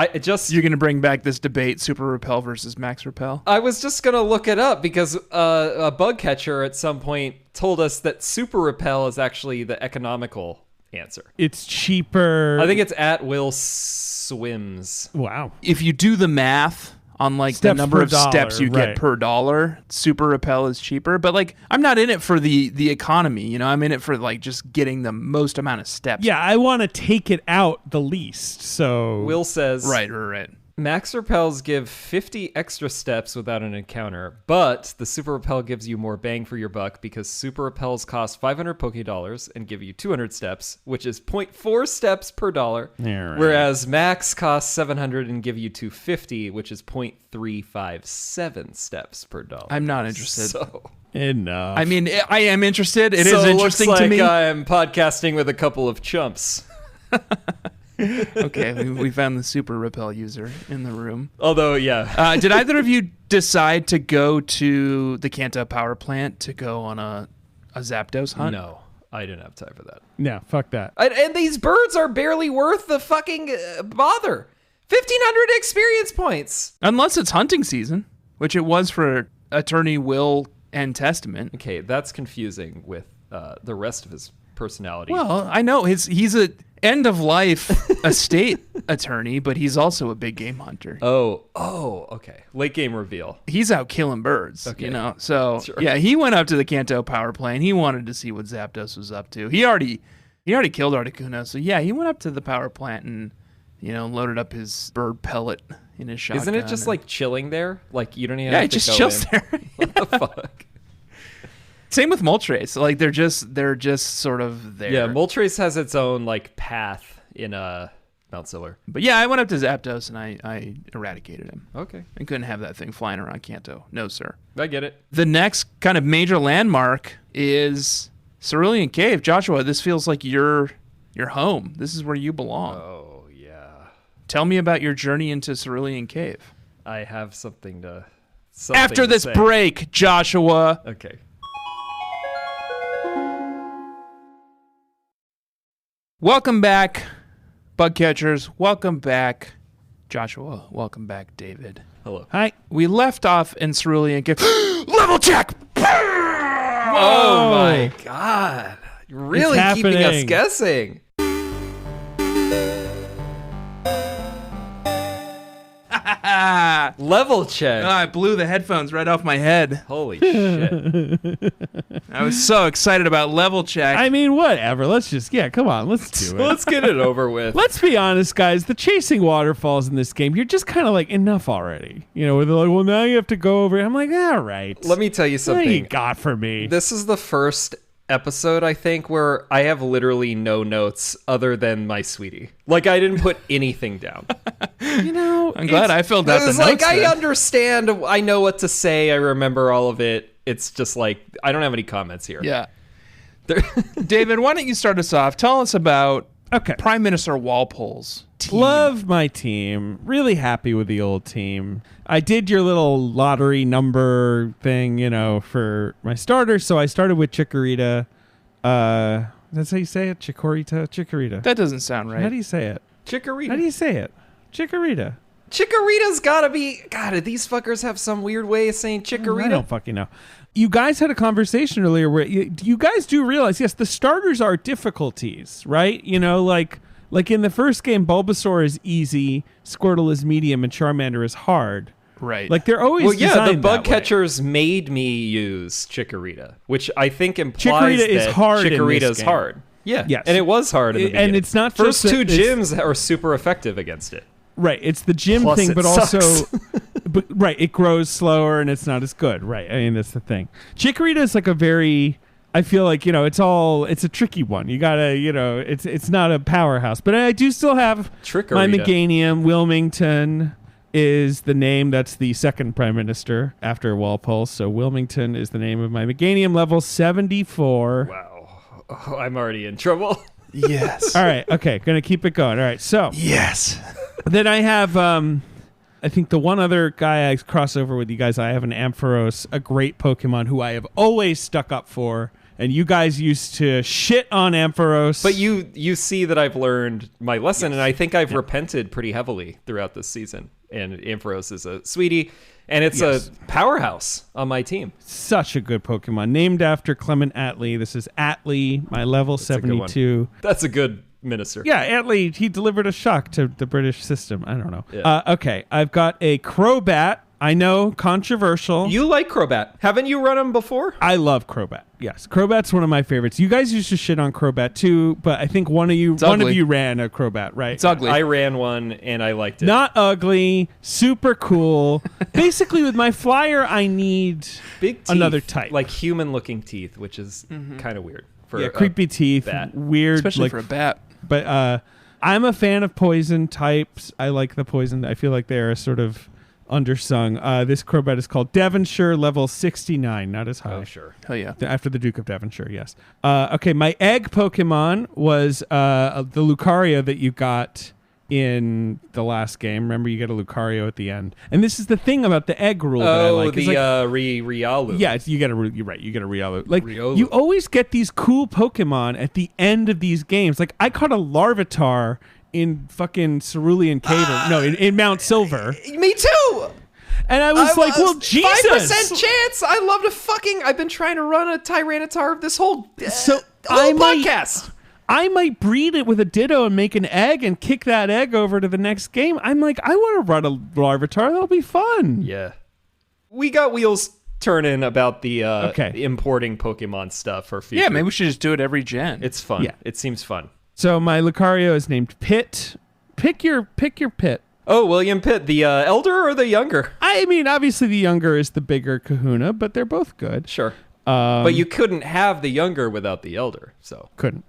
Speaker 1: going to bring back this debate, super repel versus max repel?
Speaker 2: I was just going to look it up because a bug catcher at some point told us that super repel is actually the economical answer.
Speaker 3: It's cheaper.
Speaker 2: I think it's at will swims.
Speaker 3: Wow.
Speaker 1: If you do the math on like
Speaker 3: steps
Speaker 1: the number of
Speaker 3: dollar,
Speaker 1: steps you
Speaker 3: right.
Speaker 1: get per dollar, super repel is cheaper. But like, I'm not in it for the economy, I'm in it for like just getting the most amount of steps.
Speaker 3: Yeah, I want to take it out the least. So
Speaker 2: Will says,
Speaker 1: right.
Speaker 2: Max repels give 50 extra steps without an encounter, but the super repel gives you more bang for your buck because super repels cost 500 Poké and give you 200 steps, which is 0.4 steps per dollar.
Speaker 3: Yeah, right.
Speaker 2: Whereas max costs 700 and give you 250, which is 0.357 steps per dollar.
Speaker 1: I'm not interested.
Speaker 2: So
Speaker 3: enough.
Speaker 1: I mean, I am interested. It is
Speaker 2: so
Speaker 1: interesting
Speaker 2: looks
Speaker 1: to
Speaker 2: like
Speaker 1: me.
Speaker 2: I'm podcasting with a couple of chumps.
Speaker 1: Okay, we found the Super Repel user in the room.
Speaker 2: Although, yeah.
Speaker 1: Did either of you decide to go to the Kanto power plant to go on a Zapdos hunt?
Speaker 2: No, I didn't have time for that.
Speaker 3: No, fuck that.
Speaker 2: And these birds are barely worth the fucking bother. 1,500 experience points.
Speaker 1: Unless it's hunting season, which it was for Attorney Will and Testament.
Speaker 2: Okay, that's confusing with the rest of his personality.
Speaker 1: Well, I know he's a end of life estate attorney, but he's also a big game hunter.
Speaker 2: Oh, okay. Late game reveal.
Speaker 1: He's out killing birds,
Speaker 2: Okay.
Speaker 1: you know. So
Speaker 2: Sure.
Speaker 1: yeah, he went up to the Kanto power plant. He wanted to see what Zapdos was up to. He already killed Articuno, so yeah, he went up to the power plant and loaded up his bird pellet in his shotgun.
Speaker 2: Isn't it just like chilling there? Like you don't even
Speaker 1: yeah,
Speaker 2: have
Speaker 1: it
Speaker 2: to
Speaker 1: just
Speaker 2: go
Speaker 1: chills
Speaker 2: in.
Speaker 1: there.
Speaker 2: What the fuck?
Speaker 1: Same with Moltres. Like they're just sort of there.
Speaker 2: Yeah, Moltres has its own like path in Mount Silver.
Speaker 1: But yeah, I went up to Zapdos and I eradicated him.
Speaker 2: Okay,
Speaker 1: I couldn't have that thing flying around Kanto. No, sir.
Speaker 2: I get it.
Speaker 1: The next kind of major landmark is Cerulean Cave. Joshua, this feels like your home. This is where you belong.
Speaker 2: Oh yeah.
Speaker 1: Tell me about your journey into Cerulean Cave.
Speaker 2: I have something
Speaker 1: After
Speaker 2: to
Speaker 1: this
Speaker 2: say.
Speaker 1: break, Joshua.
Speaker 2: Okay.
Speaker 1: Welcome back, bug catchers. Welcome back, Joshua. Welcome back, David.
Speaker 2: Hello.
Speaker 3: Hi.
Speaker 1: We left off in Cerulean Cave. Level check!
Speaker 2: Oh my god. You're really
Speaker 3: It's
Speaker 2: keeping us
Speaker 3: happening.
Speaker 2: guessing. Level check.
Speaker 1: I blew the headphones right off my head.
Speaker 2: Holy shit.
Speaker 1: I was so excited about level check.
Speaker 3: I mean, whatever. Come on, let's do it.
Speaker 2: Let's get it over with.
Speaker 3: Let's be honest, guys. The chasing waterfalls in this game, you're just kind of like, enough already. Where they're like, well, now you have to go over. I'm like, all right.
Speaker 2: Let me tell you
Speaker 3: What do you
Speaker 2: something.
Speaker 3: got for me?
Speaker 2: This is the first episode, I think, where I have literally no notes other than my sweetie. Like, I didn't put anything down.
Speaker 1: I'm glad I filled out the
Speaker 2: It's
Speaker 1: notes.
Speaker 2: like, I
Speaker 1: then.
Speaker 2: understand. I know what to say. I remember all of it. It's just like, I don't have any comments here.
Speaker 1: Yeah. David, why don't you start us off? Tell us about
Speaker 3: Okay.
Speaker 1: Prime Minister Walpole's team.
Speaker 3: Love my team. Really happy with the old team. I did your little lottery number thing, for my starters. So I started with Chikorita. That's how you say it? Chikorita.
Speaker 1: That doesn't sound right.
Speaker 3: How do you say it?
Speaker 2: Chikorita.
Speaker 3: How do you say it? Chikorita.
Speaker 2: Chikorita's gotta be... God, did these fuckers have some weird way of saying Chikorita?
Speaker 3: I don't fucking know. You guys had a conversation earlier where you guys do realize, yes, the starters are difficulties, right? Like in the first game, Bulbasaur is easy, Squirtle is medium, and Charmander is hard.
Speaker 1: Right.
Speaker 3: Like they're always
Speaker 2: Well, yeah, the
Speaker 3: designed
Speaker 2: bug
Speaker 3: that way.
Speaker 2: catchers made me use Chikorita, which I think implies
Speaker 3: Chikorita is
Speaker 2: that
Speaker 3: hard in this
Speaker 2: Chikorita's
Speaker 3: game.
Speaker 2: hard. Yeah,
Speaker 3: Yes.
Speaker 2: and it was hard in the beginning.
Speaker 3: And it's not
Speaker 2: First
Speaker 3: just
Speaker 2: two
Speaker 3: that it's-
Speaker 2: gyms are super effective against it.
Speaker 3: Right, it's the gym
Speaker 2: Plus
Speaker 3: thing,
Speaker 2: it
Speaker 3: but
Speaker 2: sucks.
Speaker 3: also, but right, it grows slower and it's not as good. Right, I mean that's the thing. Chikorita is like a very, I feel like it's a tricky one. You gotta, it's not a powerhouse, but I do still have
Speaker 2: Trickorita.
Speaker 3: my Meganium. Wilmington is the name. That's the second prime minister after Walpole. So Wilmington is the name of my Meganium, level 74.
Speaker 2: Wow, oh, I'm already in trouble.
Speaker 1: yes.
Speaker 3: All right, okay, gonna keep it going. All right, so.
Speaker 1: Yes.
Speaker 3: Then I have, I think the one other guy I cross over with you guys, I have an Ampharos, a great Pokemon who I have always stuck up for. And you guys used to shit on Ampharos.
Speaker 2: But you see that I've learned my lesson, and I think I've repented pretty heavily throughout this season. And Ampharos is a sweetie, and it's
Speaker 3: Yes.
Speaker 2: a powerhouse on my team.
Speaker 3: Such a good Pokemon. Named after Clement Attlee. This is Attlee, my level
Speaker 2: That's a good one.
Speaker 3: 72.
Speaker 2: That's a good minister.
Speaker 3: Yeah, Attlee, he delivered a shock to the British system. I don't know.
Speaker 2: Yeah.
Speaker 3: Okay, I've got a Crobat. I know, controversial.
Speaker 2: You like Crobat. Haven't you run him before?
Speaker 3: I love Crobat. Yes, Crobat's one of my favorites. You guys used to shit on Crobat too, but I think one of you
Speaker 1: ugly.
Speaker 3: ran a Crobat, right?
Speaker 1: It's ugly.
Speaker 2: I ran one, and I liked it.
Speaker 3: Not ugly, super cool. Basically, with my flyer, I need
Speaker 2: Big teeth,
Speaker 3: another type.
Speaker 2: like human-looking teeth, which is kind of weird. For
Speaker 3: creepy teeth,
Speaker 2: bat.
Speaker 3: weird,
Speaker 1: Especially
Speaker 3: like,
Speaker 1: for a bat.
Speaker 3: But I'm a fan of poison types. I like the poison. I feel like they're sort of undersung. This Crobat is called Devonshire, level 69, not as high.
Speaker 2: Oh, sure.
Speaker 1: Hell yeah.
Speaker 3: After the Duke of Devonshire, yes. Okay, my egg Pokemon was the Lucario that you got in the last game. Remember, you get a Lucario at the end. And this is the thing about the egg rule that I like.
Speaker 2: The Riolu.
Speaker 3: Yeah, you're right. You get a Riolu. Like,
Speaker 2: Riolu.
Speaker 3: you always get these cool Pokemon at the end of these games. Like, I caught a Larvitar in fucking Cerulean Cave. In Mount Silver.
Speaker 2: Me too!
Speaker 3: And I was like, well, Jesus.
Speaker 2: 5% chance. I've been trying to run a Tyranitar this whole podcast.
Speaker 3: I might breed it with a Ditto and make an egg and kick that egg over to the next game. I'm like, I want to run a Larvitar. That'll be fun.
Speaker 2: Yeah. We got wheels turning about the importing Pokemon stuff for future.
Speaker 1: Yeah, maybe we should just do it every gen.
Speaker 2: It's fun.
Speaker 3: Yeah.
Speaker 2: It seems fun.
Speaker 3: So my Lucario is named Pit. Pick your Pit.
Speaker 2: Oh, William Pitt, the elder or the younger?
Speaker 3: I mean, obviously the younger is the bigger kahuna, but they're both good.
Speaker 2: Sure. But you couldn't have the younger without the elder, so.
Speaker 3: Couldn't.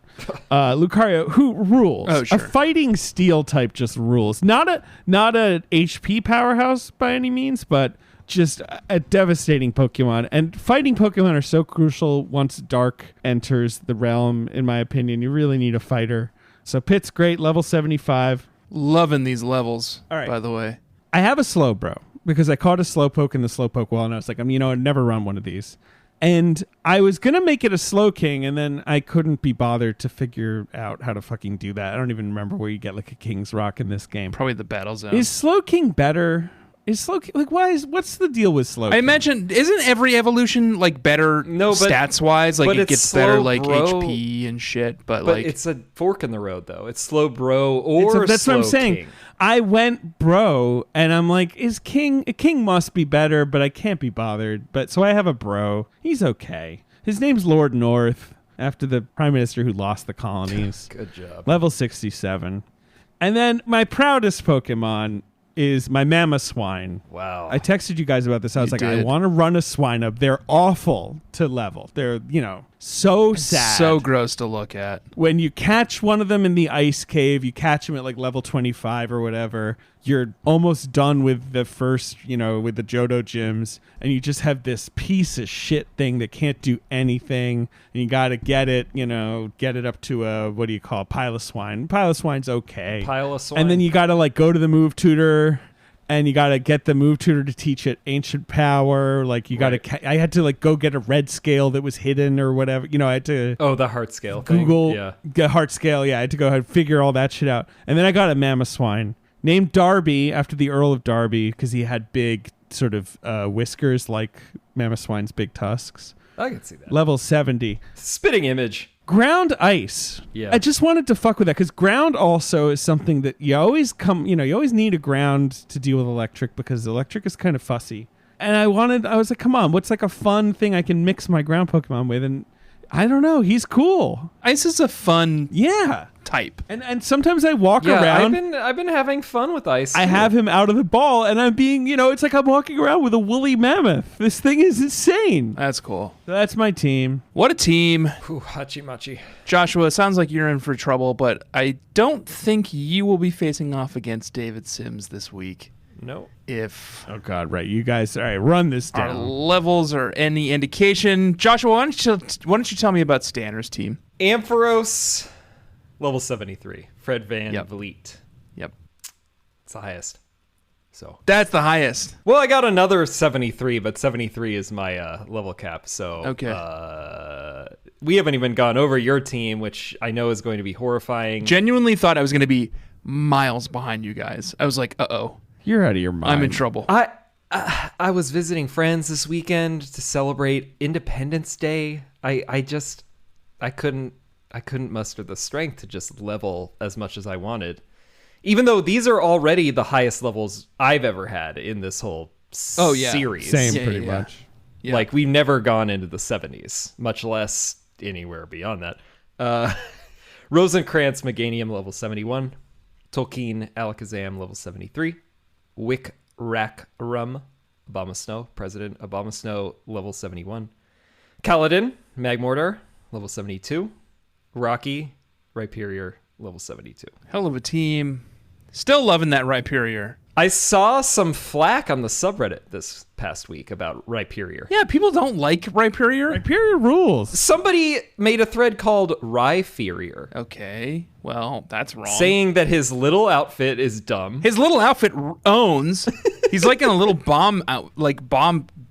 Speaker 3: Lucario, who rules.
Speaker 1: Oh, sure.
Speaker 3: A fighting steel type just rules. Not a HP powerhouse by any means, but just a devastating Pokemon. And fighting Pokemon are so crucial once Dark enters the realm, in my opinion. You really need a fighter. So Pit's great, level 75.
Speaker 1: Loving these levels,
Speaker 3: All right.
Speaker 1: by the way.
Speaker 3: I have a Slowbro because I caught a Slowpoke in the Slowpoke wall, and I was like, I'd never run one of these. And I was going to make it a Slowking, and then I couldn't be bothered to figure out how to fucking do that. I don't even remember where you get like a King's Rock in this game.
Speaker 1: Probably the Battle Zone.
Speaker 3: Is Slowking better? Is Slowking, like, what's the deal with Slowking?
Speaker 1: I imagine, isn't every evolution like better stats-wise? Like, it gets better like HP and shit, but like...
Speaker 2: it's a fork in the road, though. It's Slowbro or
Speaker 3: that's what I'm saying.
Speaker 2: King.
Speaker 3: I went bro, and I'm like, King must be better, but I can't be bothered. But so I have a bro. He's okay. His name's Lord North, after the prime minister who lost the colonies.
Speaker 2: Good job.
Speaker 3: Level 67. And then my proudest Pokemon is my Mamoswine.
Speaker 2: Wow.
Speaker 3: I texted you guys about this. I was
Speaker 1: You
Speaker 3: I
Speaker 1: did.
Speaker 3: want to run a swine up. They're awful to level. They're, so sad.
Speaker 1: So gross to look at.
Speaker 3: When you catch one of them in the ice cave, you catch them at like level 25 or whatever, you're almost done with the first, with the Johto gyms, and you just have this piece of shit thing that can't do anything, and you got to get it up to a, what do you call, Piloswine. Piloswine's okay.
Speaker 2: Piloswine.
Speaker 3: And then you got to like go to the move tutor, and you got to get the move tutor to teach it ancient power. Like you got to, I had to like go get a red scale that was hidden or whatever. I had to
Speaker 2: the heart scale
Speaker 3: Google
Speaker 2: thing. Yeah.
Speaker 3: get heart scale. Yeah, I had to go ahead and figure all that shit out. And then I got a Mamoswine named Darby after the Earl of Derby because he had big sort of whiskers like Mamoswine's big tusks.
Speaker 2: I can see that.
Speaker 3: Level 70.
Speaker 2: Spitting image.
Speaker 3: Ground ice.
Speaker 2: Yeah.
Speaker 3: I just wanted to fuck with that because ground also is something that you always need a ground to deal with electric because electric is kind of fussy. And I was like, come on, what's like a fun thing I can mix my ground Pokemon with? And I don't know, he's cool.
Speaker 1: Ice is a fun type.
Speaker 3: And sometimes I walk
Speaker 2: Yeah,
Speaker 3: around.
Speaker 2: I've been having fun with ice.
Speaker 3: I
Speaker 2: too.
Speaker 3: have him out of the ball, and I'm being, it's like I'm walking around with a woolly mammoth. This thing is insane.
Speaker 1: That's cool.
Speaker 3: So that's my team.
Speaker 1: What a team.
Speaker 2: Whew, hachi machi.
Speaker 1: Joshua, it sounds like you're in for trouble, but I don't think you will be facing off again't David Sims this week.
Speaker 2: No.
Speaker 1: If
Speaker 3: Oh, God, right. You guys, all right, run this
Speaker 1: our
Speaker 3: down.
Speaker 1: levels are any indication. Joshua, why don't you tell me about Stanner's team?
Speaker 2: Ampharos, level 73. Fred Van
Speaker 1: Yep.
Speaker 2: Vliet.
Speaker 1: Yep.
Speaker 2: It's the highest. So.
Speaker 1: That's the highest.
Speaker 2: Well, I got another 73, but 73 is my level cap. So.
Speaker 1: Okay.
Speaker 2: We haven't even gone over your team, which I know is going to be horrifying.
Speaker 1: Genuinely thought I was going to be miles behind you guys. I was like, uh-oh.
Speaker 3: You're out of your mind.
Speaker 1: I'm in trouble.
Speaker 2: I was visiting friends this weekend to celebrate Independence Day. I couldn't muster the strength to just level as much as I wanted. Even though these are already the highest levels I've ever had in this whole series.
Speaker 3: Same,
Speaker 1: Yeah,
Speaker 3: pretty
Speaker 1: yeah.
Speaker 3: much.
Speaker 1: Yeah.
Speaker 2: Like, we've never gone into the 70s, much less anywhere beyond that. Rosencrantz Meganium, level 71. Tolkien Alakazam, level 73. Wick Rakrum, Abomasnow, President Abomasnow, level 71. Kaladin, Magmortar, level 72. Rocky, Rhyperior, level 72.
Speaker 1: Hell of a team. Still loving that Rhyperior.
Speaker 2: I saw some flack on the subreddit this past week about Rhyperior.
Speaker 1: Yeah, people don't like Rhyperior.
Speaker 3: Rhyperior rules.
Speaker 2: Somebody made a thread called Rhyperior,
Speaker 1: Okay, well, that's wrong.
Speaker 2: saying that his little outfit is dumb.
Speaker 1: His little outfit owns. He's like in a little bomb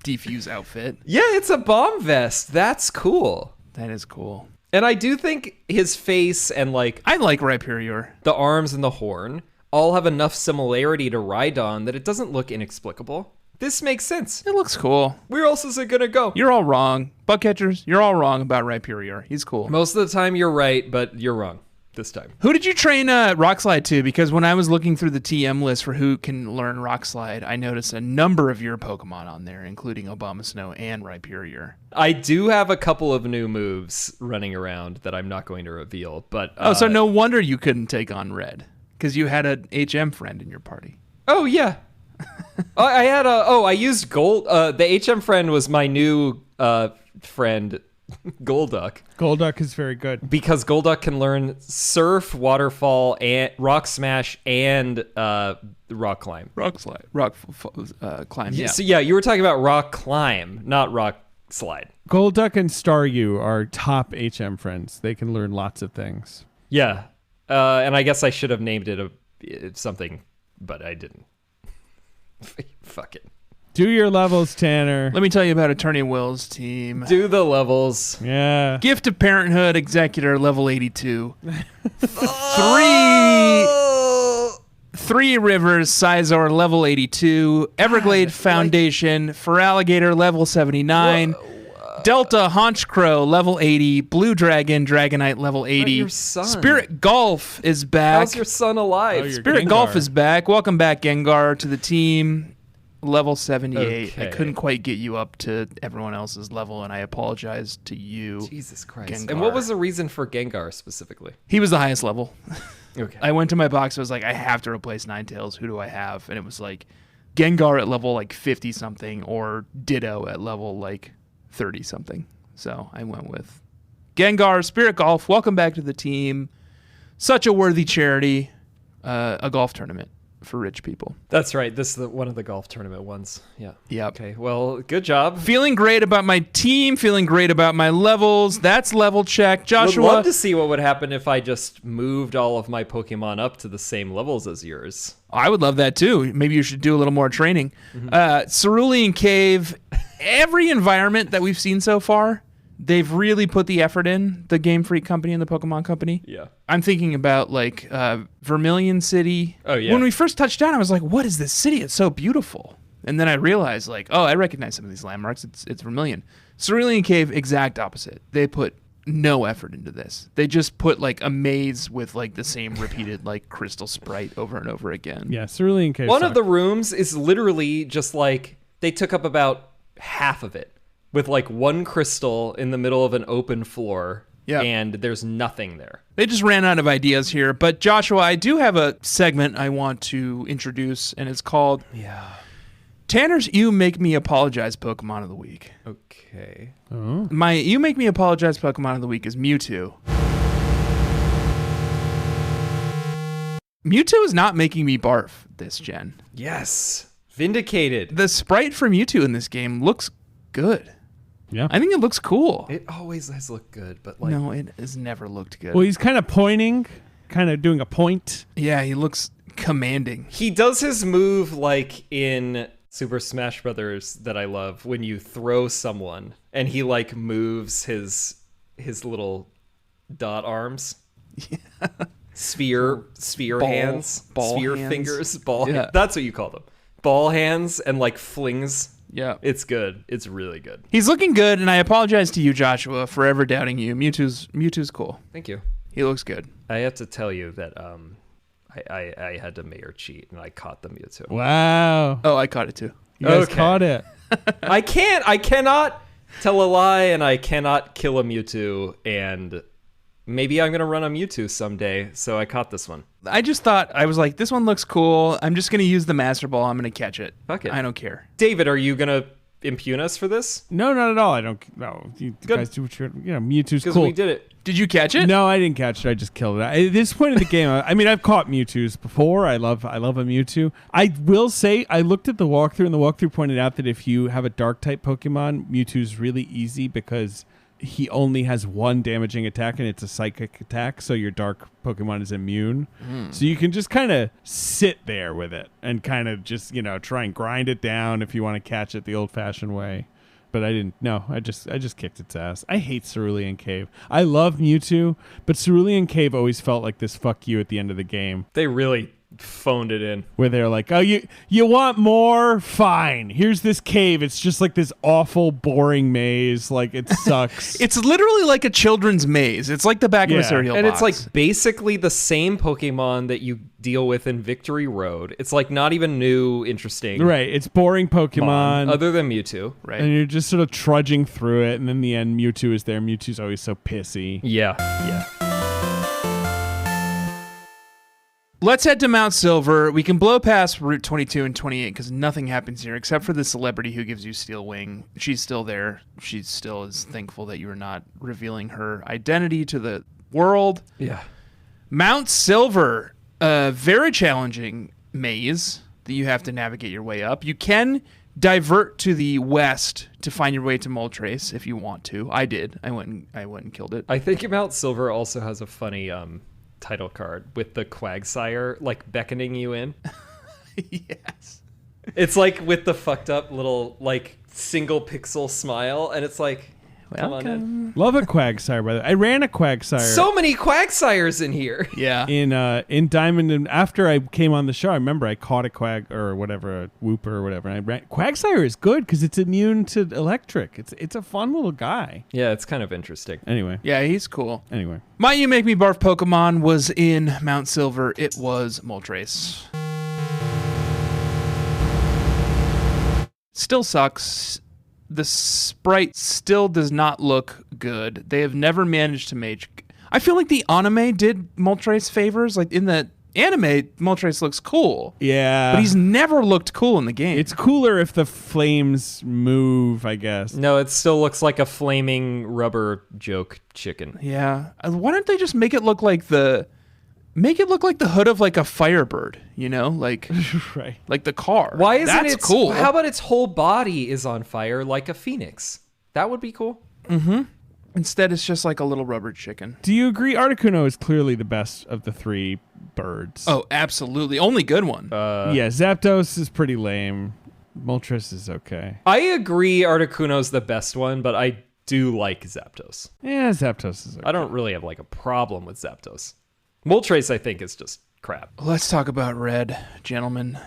Speaker 1: defuse outfit.
Speaker 2: Yeah, it's a bomb vest. That's cool.
Speaker 1: That is cool.
Speaker 2: And I do think his face and like
Speaker 1: I like Rhyperior.
Speaker 2: the arms and the horn all have enough similarity to Rhydon that it doesn't look inexplicable. This makes sense.
Speaker 1: It looks cool.
Speaker 2: Where else is it gonna go?
Speaker 1: You're all wrong. Bugcatchers, you're all wrong about Rhyperior. He's cool.
Speaker 2: Most of the time you're right, but you're wrong this time.
Speaker 1: Who did you train Rock Slide to? Because when I was looking through the TM list for who can learn Rock Slide, I noticed a number of your Pokemon on there, including Obama Snow and Rhyperior.
Speaker 2: I do have a couple of new moves running around that I'm not going to reveal, but
Speaker 1: So no wonder you couldn't take on Red, because you had an HM friend in your party.
Speaker 2: Oh yeah. I used Gold. The HM friend was my new friend, Golduck,
Speaker 3: Golduck is very good.
Speaker 2: because Golduck can learn Surf, Waterfall, and Rock Smash, and Rock Climb.
Speaker 1: Rock Slide. Rock Climb, yeah.
Speaker 2: So yeah, you were talking about Rock Climb, not Rock Slide.
Speaker 3: Golduck and Staryu are top HM friends. They can learn lots of things.
Speaker 2: Yeah, and I guess I should have named it something, but I didn't. Fuck it.
Speaker 3: Do your levels, Tanner.
Speaker 1: Let me tell you about Attorney Will's team.
Speaker 2: Do the levels.
Speaker 3: Yeah.
Speaker 1: Gift of Parenthood Executor, level 82. Three Rivers, Sizor, level 82. Everglade Foundation, Feraligator, level 79. Delta Haunchcrow, level 80. Blue Dragon, Dragonite, level 80.
Speaker 2: your son.
Speaker 1: Spirit Golf is back.
Speaker 2: How's your son alive?
Speaker 3: Oh, your
Speaker 1: Spirit
Speaker 3: Gengar.
Speaker 1: Golf is back. Welcome back, Gengar, to the team. Level 78. I
Speaker 2: Okay.
Speaker 1: couldn't quite get you up to everyone else's level, and I apologize to you.
Speaker 2: Jesus Christ.
Speaker 1: Gengar.
Speaker 2: And what was the reason for Gengar specifically?
Speaker 1: He was the highest level.
Speaker 2: Okay.
Speaker 1: I went to my box. I was like, I have to replace Ninetales. Who do I have? And it was like Gengar at level like 50 something, or Ditto at level like 30 something. So I went with Gengar. Spirit Golf, welcome back to the team. Such a worthy charity. A golf tournament for rich people.
Speaker 2: That's right. This is one of the golf tournament ones. Yeah.
Speaker 1: Yep.
Speaker 2: Okay. Well, good job.
Speaker 1: Feeling great about my team. Feeling great about my levels. That's level check.
Speaker 2: Would
Speaker 1: Joshua.
Speaker 2: love to see what would happen if I just moved all of my Pokemon up to the same levels as yours.
Speaker 1: I would love that too. Maybe you should do a little more training. Cerulean Cave, every environment that we've seen so far, they've really put the effort in, the Game Freak company and the Pokemon company.
Speaker 2: Yeah.
Speaker 1: I'm thinking about like Vermilion City.
Speaker 2: Oh, yeah.
Speaker 1: When we first touched down, I was like, what is this city? It's so beautiful. And then I realized like, oh, I recognize some of these landmarks. It's Vermilion. Cerulean Cave, exact opposite. They put no effort into this. They just put like a maze with like the same repeated like crystal sprite over and over again.
Speaker 3: Yeah, Cerulean Cave.
Speaker 2: One of the rooms is literally just like they took up about half of it with like one crystal in the middle of an open floor.
Speaker 1: Yeah.
Speaker 2: And there's nothing there.
Speaker 1: They just ran out of ideas here. But Joshua, I do have a segment I want to introduce, and it's called Tanner's You Make Me Apologize Pokemon of the Week.
Speaker 2: Okay.
Speaker 3: Oh.
Speaker 1: My You Make Me Apologize Pokemon of the Week is Mewtwo. Mewtwo is not making me barf this gen.
Speaker 2: Yes. Vindicated.
Speaker 1: The sprite for Mewtwo in this game looks good.
Speaker 3: Yeah.
Speaker 1: I think it looks cool.
Speaker 2: It always has looked good, but like
Speaker 1: No, it has never looked good.
Speaker 3: Well, he's kind of pointing, kind of doing a point.
Speaker 1: Yeah, he looks commanding.
Speaker 2: he does his move like in Super Smash Brothers that I love when you throw someone and he like moves his little dot arms. Yeah. Sphere hands,
Speaker 1: ball
Speaker 2: sphere
Speaker 1: hands.
Speaker 2: fingers,
Speaker 1: Yeah.
Speaker 2: That's what you call them. Ball hands and like flings.
Speaker 1: Yeah.
Speaker 2: It's good. It's really good.
Speaker 1: He's looking good, and I apologize to you, Joshua, for ever doubting you. Mewtwo's cool.
Speaker 2: Thank you.
Speaker 1: He looks good.
Speaker 2: I have to tell you that I had to mayor cheat and I caught the Mewtwo.
Speaker 3: Wow.
Speaker 1: Oh, I caught it too.
Speaker 3: You guys
Speaker 2: Okay.
Speaker 3: caught it.
Speaker 2: I cannot tell a lie and I cannot kill a Mewtwo, and maybe I'm going to run a Mewtwo someday, so I caught this one.
Speaker 1: I just thought, I was like, this one looks cool. I'm just going to use the Master Ball. I'm going to catch it.
Speaker 2: Fuck it.
Speaker 1: I don't care.
Speaker 2: David, are you going to impugn us for this?
Speaker 3: No, not at all. I don't. No, you guys do what you're. Mewtwo's
Speaker 2: Because
Speaker 3: cool.
Speaker 2: we did it.
Speaker 1: Did you catch it?
Speaker 3: No, I didn't catch it. I just killed it. At this point in the game, I mean, I've caught Mewtwo's before. I love a Mewtwo. I will say, I looked at the walkthrough, and the walkthrough pointed out that if you have a Dark-type Pokemon, Mewtwo's really easy because he only has one damaging attack, and it's a Psychic attack, so your Dark Pokemon is immune. So you can just kind of sit there with it and kind of just, try and grind it down if you want to catch it the old-fashioned way. But I didn't. No, I just kicked its ass. I hate Cerulean Cave. I love Mewtwo, but Cerulean Cave always felt like this fuck you at the end of the game.
Speaker 2: They really phoned it in.
Speaker 3: Where they're like, oh, you want more? Fine. Here's this cave. It's just like this awful, boring maze. Like, it sucks.
Speaker 1: It's literally like a children's maze. It's like the back of a cereal
Speaker 2: and
Speaker 1: box.
Speaker 2: it's like basically the same Pokemon that you deal with in Victory Road. It's like not even new, interesting.
Speaker 3: Right. It's boring Pokemon.
Speaker 2: Other than Mewtwo.
Speaker 1: Right.
Speaker 3: And you're just sort of trudging through it. And in the end, Mewtwo is there. Mewtwo's always so pissy.
Speaker 2: Yeah.
Speaker 1: Let's head to Mount Silver. We can blow past Route 22 and 28 because nothing happens here except for the celebrity who gives you Steel Wing. She's still there. She still is thankful that you are not revealing her identity to the world.
Speaker 2: Yeah.
Speaker 1: Mount Silver, a very challenging maze that you have to navigate your way up. You can divert to the west to find your way to Moltres if you want to. I did. I went and killed it.
Speaker 2: I think Mount Silver also has a funny title card with the Quagsire like beckoning you in.
Speaker 1: Yes.
Speaker 2: It's like with the fucked up little like single pixel smile, and it's like, come on in.
Speaker 3: Love a Quagsire, by the way. I ran a Quagsire.
Speaker 2: So many Quagsires in here.
Speaker 1: Yeah.
Speaker 3: In Diamond, and after I came on the show, I remember I caught a Quag or whatever, a Wooper or whatever. And I ran. Quagsire is good because it's immune to electric. It's a fun little guy.
Speaker 2: Yeah, it's kind of interesting.
Speaker 3: Anyway.
Speaker 1: Yeah, he's cool.
Speaker 3: Anyway.
Speaker 1: My You Make Me Barf Pokemon was in Mount Silver. It was Moltres. Still sucks. The sprite still does not look good. They have never managed to make... I feel like the anime did Moltres favors. Like in the anime, Moltres looks cool.
Speaker 3: Yeah.
Speaker 1: But he's never looked cool in the game.
Speaker 3: It's cooler if the flames move, I guess.
Speaker 2: No, it still looks like a flaming rubber joke chicken.
Speaker 1: Yeah. Why don't they just make it look like the hood of like a Firebird, like
Speaker 3: Right.
Speaker 1: like the car.
Speaker 2: Why isn't
Speaker 1: That's
Speaker 2: it
Speaker 1: cool?
Speaker 2: How about its whole body is on fire like a phoenix? That would be cool.
Speaker 1: Instead, it's just like a little rubber chicken.
Speaker 3: Do you agree Articuno is clearly the best of the three birds?
Speaker 1: Oh, absolutely. Only good one.
Speaker 3: yeah, Zapdos is pretty lame. Moltres is okay.
Speaker 2: I agree Articuno's the best one, but I do like Zapdos.
Speaker 3: Yeah, Zapdos is okay.
Speaker 2: I don't really have like a problem with Zapdos. Moltres, I think, is just crap.
Speaker 1: Let's talk about red, gentlemen.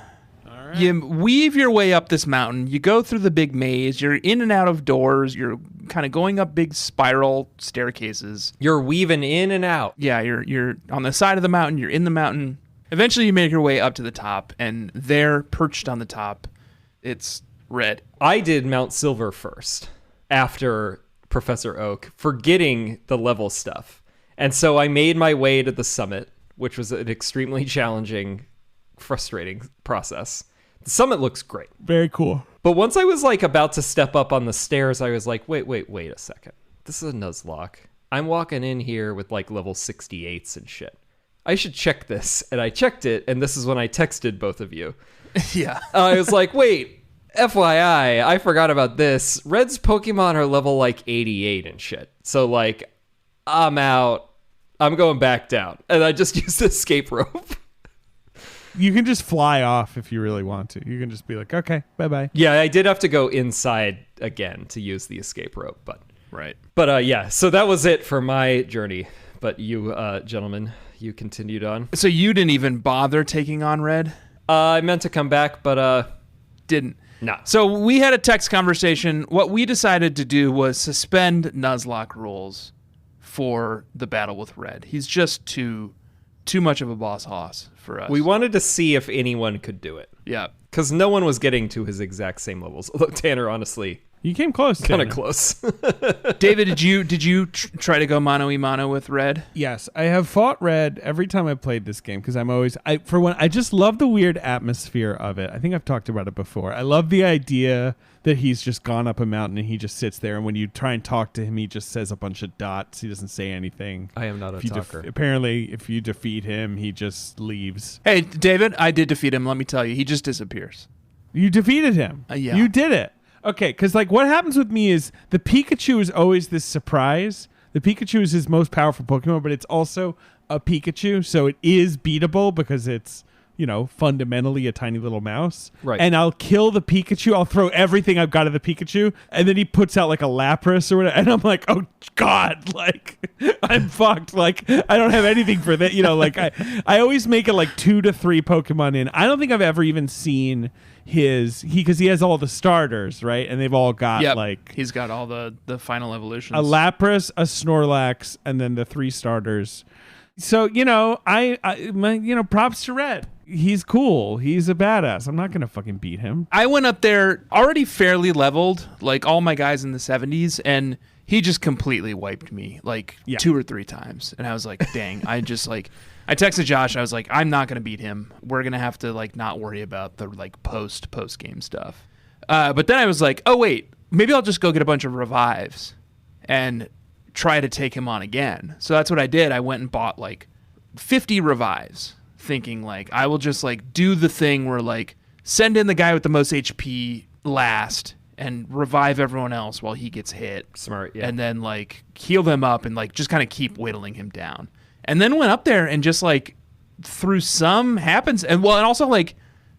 Speaker 1: All right. You weave your way up this mountain. You go through the big maze. You're in and out of doors. You're kind of going up big spiral staircases.
Speaker 2: You're weaving in and out.
Speaker 1: Yeah, you're on the side of the mountain. You're in the mountain. Eventually, you make your way up to the top, and there, perched on the top, it's red.
Speaker 2: I did Mount Silver first, after Professor Oak, forgetting the level stuff. And so I made my way to the summit, which was an extremely challenging, frustrating process. The summit looks great.
Speaker 3: Very cool.
Speaker 2: But once I was like about to step up on the stairs, I was like, wait a second. This is a Nuzlocke. I'm walking in here with like level 68s and shit. I should check this. And I checked it, and this is when I texted both of you.
Speaker 1: Yeah.
Speaker 2: I was like, wait, FYI, I forgot about this. Red's Pokemon are level like 88 and shit. So like, I'm out. I'm going back down. And I just used the escape rope.
Speaker 3: You can just fly off if you really want to. You can just be like, okay, bye-bye.
Speaker 2: Yeah, I did have to go inside again to use the escape rope, but
Speaker 1: Right.
Speaker 2: But yeah, so that was it for my journey. But you, gentlemen, you continued on.
Speaker 1: So you didn't even bother taking on red?
Speaker 2: I meant to come back, but
Speaker 1: Didn't.
Speaker 2: no.
Speaker 1: So we had a text conversation. What we decided to do was suspend Nuzlocke rules for the battle with red. He's just too much of a boss hoss for us.
Speaker 2: We wanted to see if anyone could do it.
Speaker 1: Yeah.
Speaker 2: Because no one was getting to his exact same levels. Although Tanner honestly
Speaker 3: You came close.
Speaker 2: Kind of
Speaker 3: Tanner.
Speaker 2: close.
Speaker 1: David, did you try to go mano a mano with Red?
Speaker 3: Yes, I have fought Red every time I played this game because I just love the weird atmosphere of it. I think I've talked about it before. I love the idea that he's just gone up a mountain and he just sits there, and when you try and talk to him, he just says a bunch of dots. He doesn't say anything.
Speaker 2: I am not a talker.
Speaker 3: Apparently, if you defeat him, he just leaves.
Speaker 1: Hey, David, I did defeat him. Let me tell you, he just disappears.
Speaker 3: You defeated him.
Speaker 1: Yeah.
Speaker 3: You did it. Okay, because like what happens with me is the Pikachu is always this surprise. The Pikachu is his most powerful Pokemon, but it's also a Pikachu, so it is beatable because it's, fundamentally a tiny little mouse.
Speaker 2: Right.
Speaker 3: And I'll kill the Pikachu. I'll throw everything I've got at the Pikachu, and then he puts out like a Lapras or whatever, and I'm like, oh God, like I'm fucked. Like I don't have anything for that. I always make it like 2 to 3 Pokemon in. I don't think I've ever even seen because he has all the starters, right? And they've all got
Speaker 1: he's got all the final evolutions.
Speaker 3: a Lapras, a Snorlax, and then the 3 starters. So, props to Red. He's cool. He's a badass. I'm not going to fucking beat him.
Speaker 1: I went up there already fairly leveled, like all my guys in the 70s, and he just completely wiped me 2 or 3 times. And I was like, dang, I texted Josh. I was like, I'm not going to beat him. We're going to have to not worry about the post game stuff. But then I was like, oh wait, maybe I'll just go get a bunch of revives and try to take him on again. So that's what I did. I went and bought 50 revives, thinking I will just do the thing where send in the guy with the most HP last and revive everyone else while he gets hit.
Speaker 2: Smart, yeah.
Speaker 1: And then heal them up and just kind of keep whittling him down. And then went up there and just through some happens and also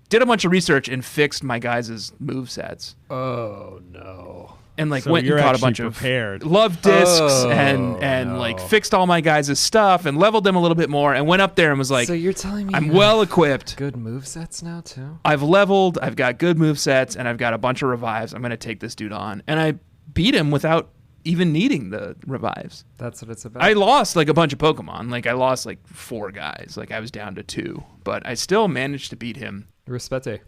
Speaker 1: did a bunch of research and fixed my guys' movesets.
Speaker 2: Oh no.
Speaker 1: And
Speaker 3: So
Speaker 1: went
Speaker 3: you're
Speaker 1: and caught a
Speaker 3: actually
Speaker 1: bunch
Speaker 3: prepared.
Speaker 1: of love discs
Speaker 2: Oh,
Speaker 1: and
Speaker 2: no.
Speaker 1: fixed all my guys' stuff and leveled them a little bit more and went up there and was like,
Speaker 2: so you're telling me
Speaker 1: I'm
Speaker 2: you
Speaker 1: well
Speaker 2: have
Speaker 1: equipped.
Speaker 2: good movesets now too?
Speaker 1: I've leveled, I've got good movesets, and I've got a bunch of revives. I'm going to take this dude on. And I beat him without even needing the revives.
Speaker 2: That's what it's about.
Speaker 1: I lost a bunch of Pokemon. I lost 4 guys. I was down to 2. But I still managed to beat him.
Speaker 2: Respete.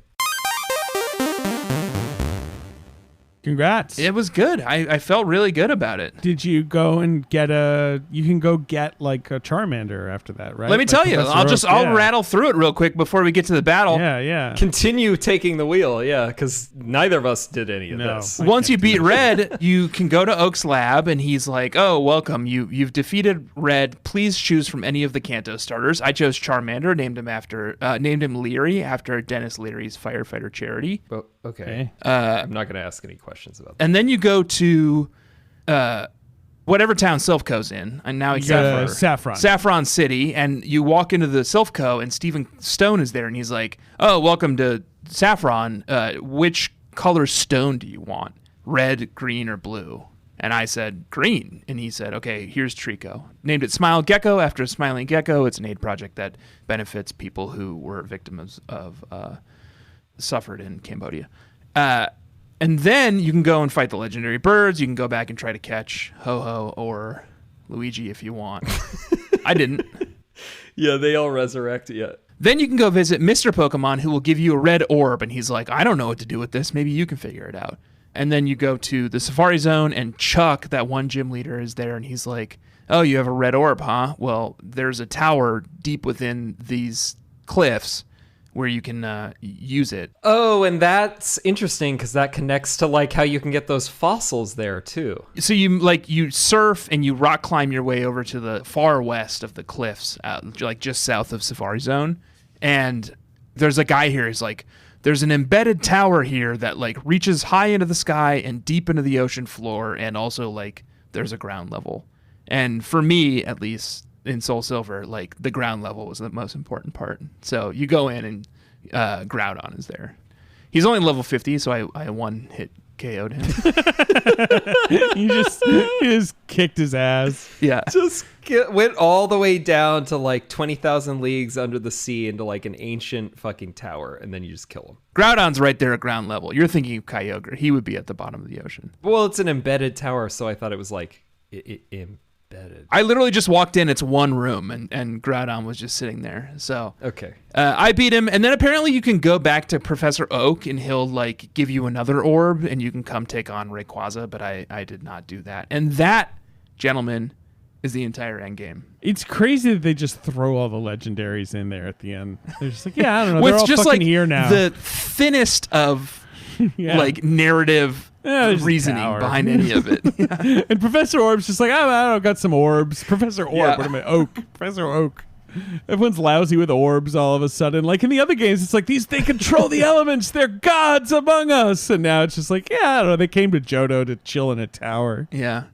Speaker 3: Congrats.
Speaker 1: It was good. I felt really good about it.
Speaker 3: Did you go and you can go get a Charmander after that, right?
Speaker 1: Let me tell you,
Speaker 3: Professor
Speaker 1: I'll
Speaker 3: Oak, yeah.
Speaker 1: rattle through it real quick before we get to the battle.
Speaker 3: Yeah.
Speaker 2: Continue taking the wheel, yeah, because neither of us did any of
Speaker 3: No.
Speaker 2: this.
Speaker 1: Once you beat Red, you can go to Oak's lab, and he's like, "Oh, welcome. You've defeated Red. Please choose from any of the Kanto starters." I chose Charmander, named him Leary after Dennis Leary's firefighter charity.
Speaker 2: Oh, okay.
Speaker 3: Okay.
Speaker 2: I'm not going to ask any questions about that.
Speaker 1: And then you go to whatever town Silphco's in, and now it's
Speaker 3: Saffron.
Speaker 1: Saffron City, and you walk into the Silphco, and Stephen Stone is there, and he's like, "Oh, welcome to Saffron. Which color stone do you want? Red, green, or blue?" And I said, green. And he said, okay, here's Trico. Named it Smile Gecko after a smiling gecko. It's an aid project that benefits people who were victims of suffered in Cambodia. And then you can go and fight the legendary birds. You can go back and try to catch Ho-Ho or Luigi if you want. I didn't.
Speaker 2: Yeah, they all resurrect, yeah.
Speaker 1: Then you can go visit Mr. Pokemon, who will give you a red orb. And he's like, I don't know what to do with this. Maybe you can figure it out. And then you go to the Safari Zone, and Chuck, that one gym leader, is there. And he's like, oh, you have a red orb, huh? Well, there's a tower deep within these cliffs where you can use it.
Speaker 2: Oh, and that's interesting because that connects to how you can get those fossils there too.
Speaker 1: So you surf and you rock climb your way over to the far west of the cliffs, just south of Safari Zone. And there's a guy here who's like, there's an embedded tower here that reaches high into the sky and deep into the ocean floor, and also there's a ground level. And for me, at least in SoulSilver, the ground level was the most important part. So you go in and Groudon is there. He's only level 50, so I one hit KO'd him.
Speaker 3: you just kicked his ass.
Speaker 1: Yeah.
Speaker 2: Just went all the way down to 20,000 leagues under the sea into an ancient fucking tower, and then you just kill him.
Speaker 1: Groudon's right there at ground level. You're thinking of Kyogre. He would be at the bottom of the ocean.
Speaker 2: Well, it's an embedded tower, so I thought it was Embedded.
Speaker 1: I literally just walked in. It's one room, and Groudon was just sitting there. So
Speaker 2: Okay.
Speaker 1: I beat him, and then apparently you can go back to Professor Oak, and he'll like give you another orb, and you can come take on Rayquaza. But I did not do that. And that, gentlemen, is the entire end game.
Speaker 3: It's crazy that they just throw all the legendaries in there at the end. They're just like, yeah, I don't know.
Speaker 1: With
Speaker 3: They're all
Speaker 1: just
Speaker 3: fucking
Speaker 1: like
Speaker 3: here now.
Speaker 1: the thinnest of
Speaker 3: Yeah.
Speaker 1: like narrative
Speaker 3: there's
Speaker 1: reasoning
Speaker 3: power.
Speaker 1: behind any of it. Yeah.
Speaker 3: And Professor Orb's just like, I don't know, got some orbs. Professor Orb,
Speaker 1: Yeah.
Speaker 3: what am I? Oak. Professor Oak. Everyone's lousy with orbs all of a sudden. Like in the other games, it's like they control the elements. They're gods among us. And now it's just like, yeah, I don't know. They came to Johto to chill in a tower.
Speaker 1: Yeah.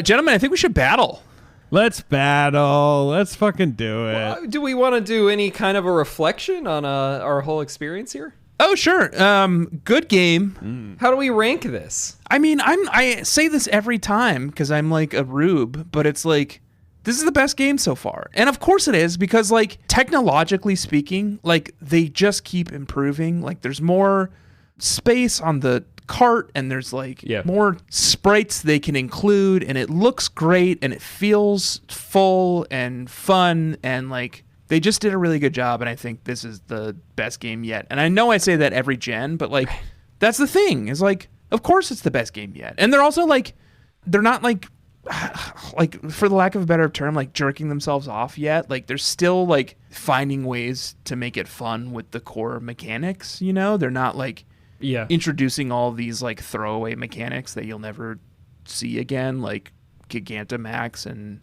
Speaker 1: Gentlemen, I think we should battle.
Speaker 3: Let's battle. Let's fucking do it.
Speaker 2: Do we want to do any kind of a reflection on our whole experience here?
Speaker 1: Oh, sure. Good game.
Speaker 2: How do we rank this?
Speaker 1: I mean, I say this every time because I'm like a rube, but it's like, this is the best game so far. And of course it is, because like technologically speaking, like they just keep improving. Like there's more space on the cart, and there's like more sprites they can include, and it looks great, and it feels full and fun, and like they just did a really good job. And I think this is the best game yet. And I know I say that every gen, but like that's the thing, is like, of course it's the best game yet. And they're also like, they're not like for the lack of a better term, like jerking themselves off yet. Like they're still like finding ways to make it fun with the core mechanics, you know? They're not like introducing all these like throwaway mechanics that you'll never see again, like Gigantamax and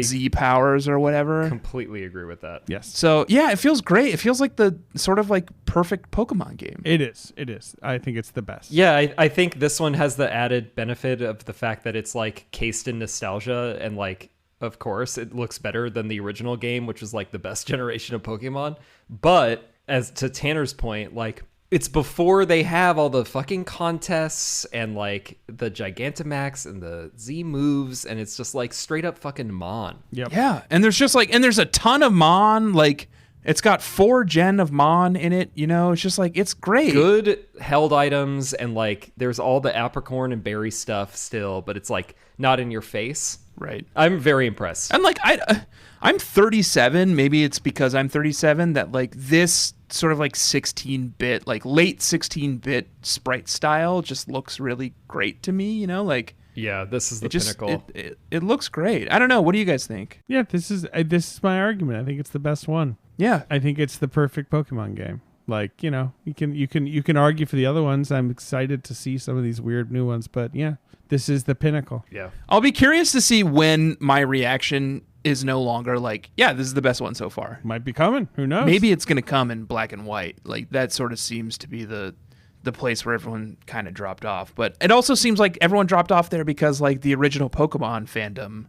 Speaker 1: Z powers or whatever.
Speaker 2: Completely agree with that.
Speaker 3: Yes.
Speaker 1: So yeah, it feels great. It feels like the sort of like perfect Pokemon game.
Speaker 3: It is. It is. I think it's the best.
Speaker 2: Yeah, I think this one has the added benefit of the fact that it's like cased in nostalgia, and like, of course, it looks better than the original game, which was like the best generation of Pokemon. But as to Tanner's point, like, it's before they have all the fucking contests and like the Gigantamax and the Z moves, and it's just like straight up fucking Mon.
Speaker 3: Yep.
Speaker 1: Yeah, and there's just like, and there's a ton of Mon. Like it's got 4 gen of Mon in it. You know, it's just like, it's great.
Speaker 2: Good held items, and like there's all the apricorn and berry stuff still, but it's like not in your face.
Speaker 1: Right.
Speaker 2: I'm very impressed.
Speaker 1: And like I'm 37. Maybe it's because I'm 37 that like this sort of like 16-bit, like late 16-bit sprite style just looks really great to me. You know, like
Speaker 2: yeah, this is the pinnacle.
Speaker 1: It looks great. I don't know. What do you guys think?
Speaker 3: Yeah, this is my argument. I think it's the best one.
Speaker 1: Yeah,
Speaker 3: I think it's the perfect Pokemon game. Like, you know, you can argue for the other ones. I'm excited to see some of these weird new ones, but yeah, this is the pinnacle.
Speaker 2: Yeah.
Speaker 1: I'll be curious to see when my reaction is no longer like, yeah, this is the best one so far.
Speaker 3: Might be coming. Who knows?
Speaker 1: Maybe it's going to come in black and white. Like that sort of seems to be the place where everyone kind of dropped off. But it also seems like everyone dropped off there because like the original Pokemon fandom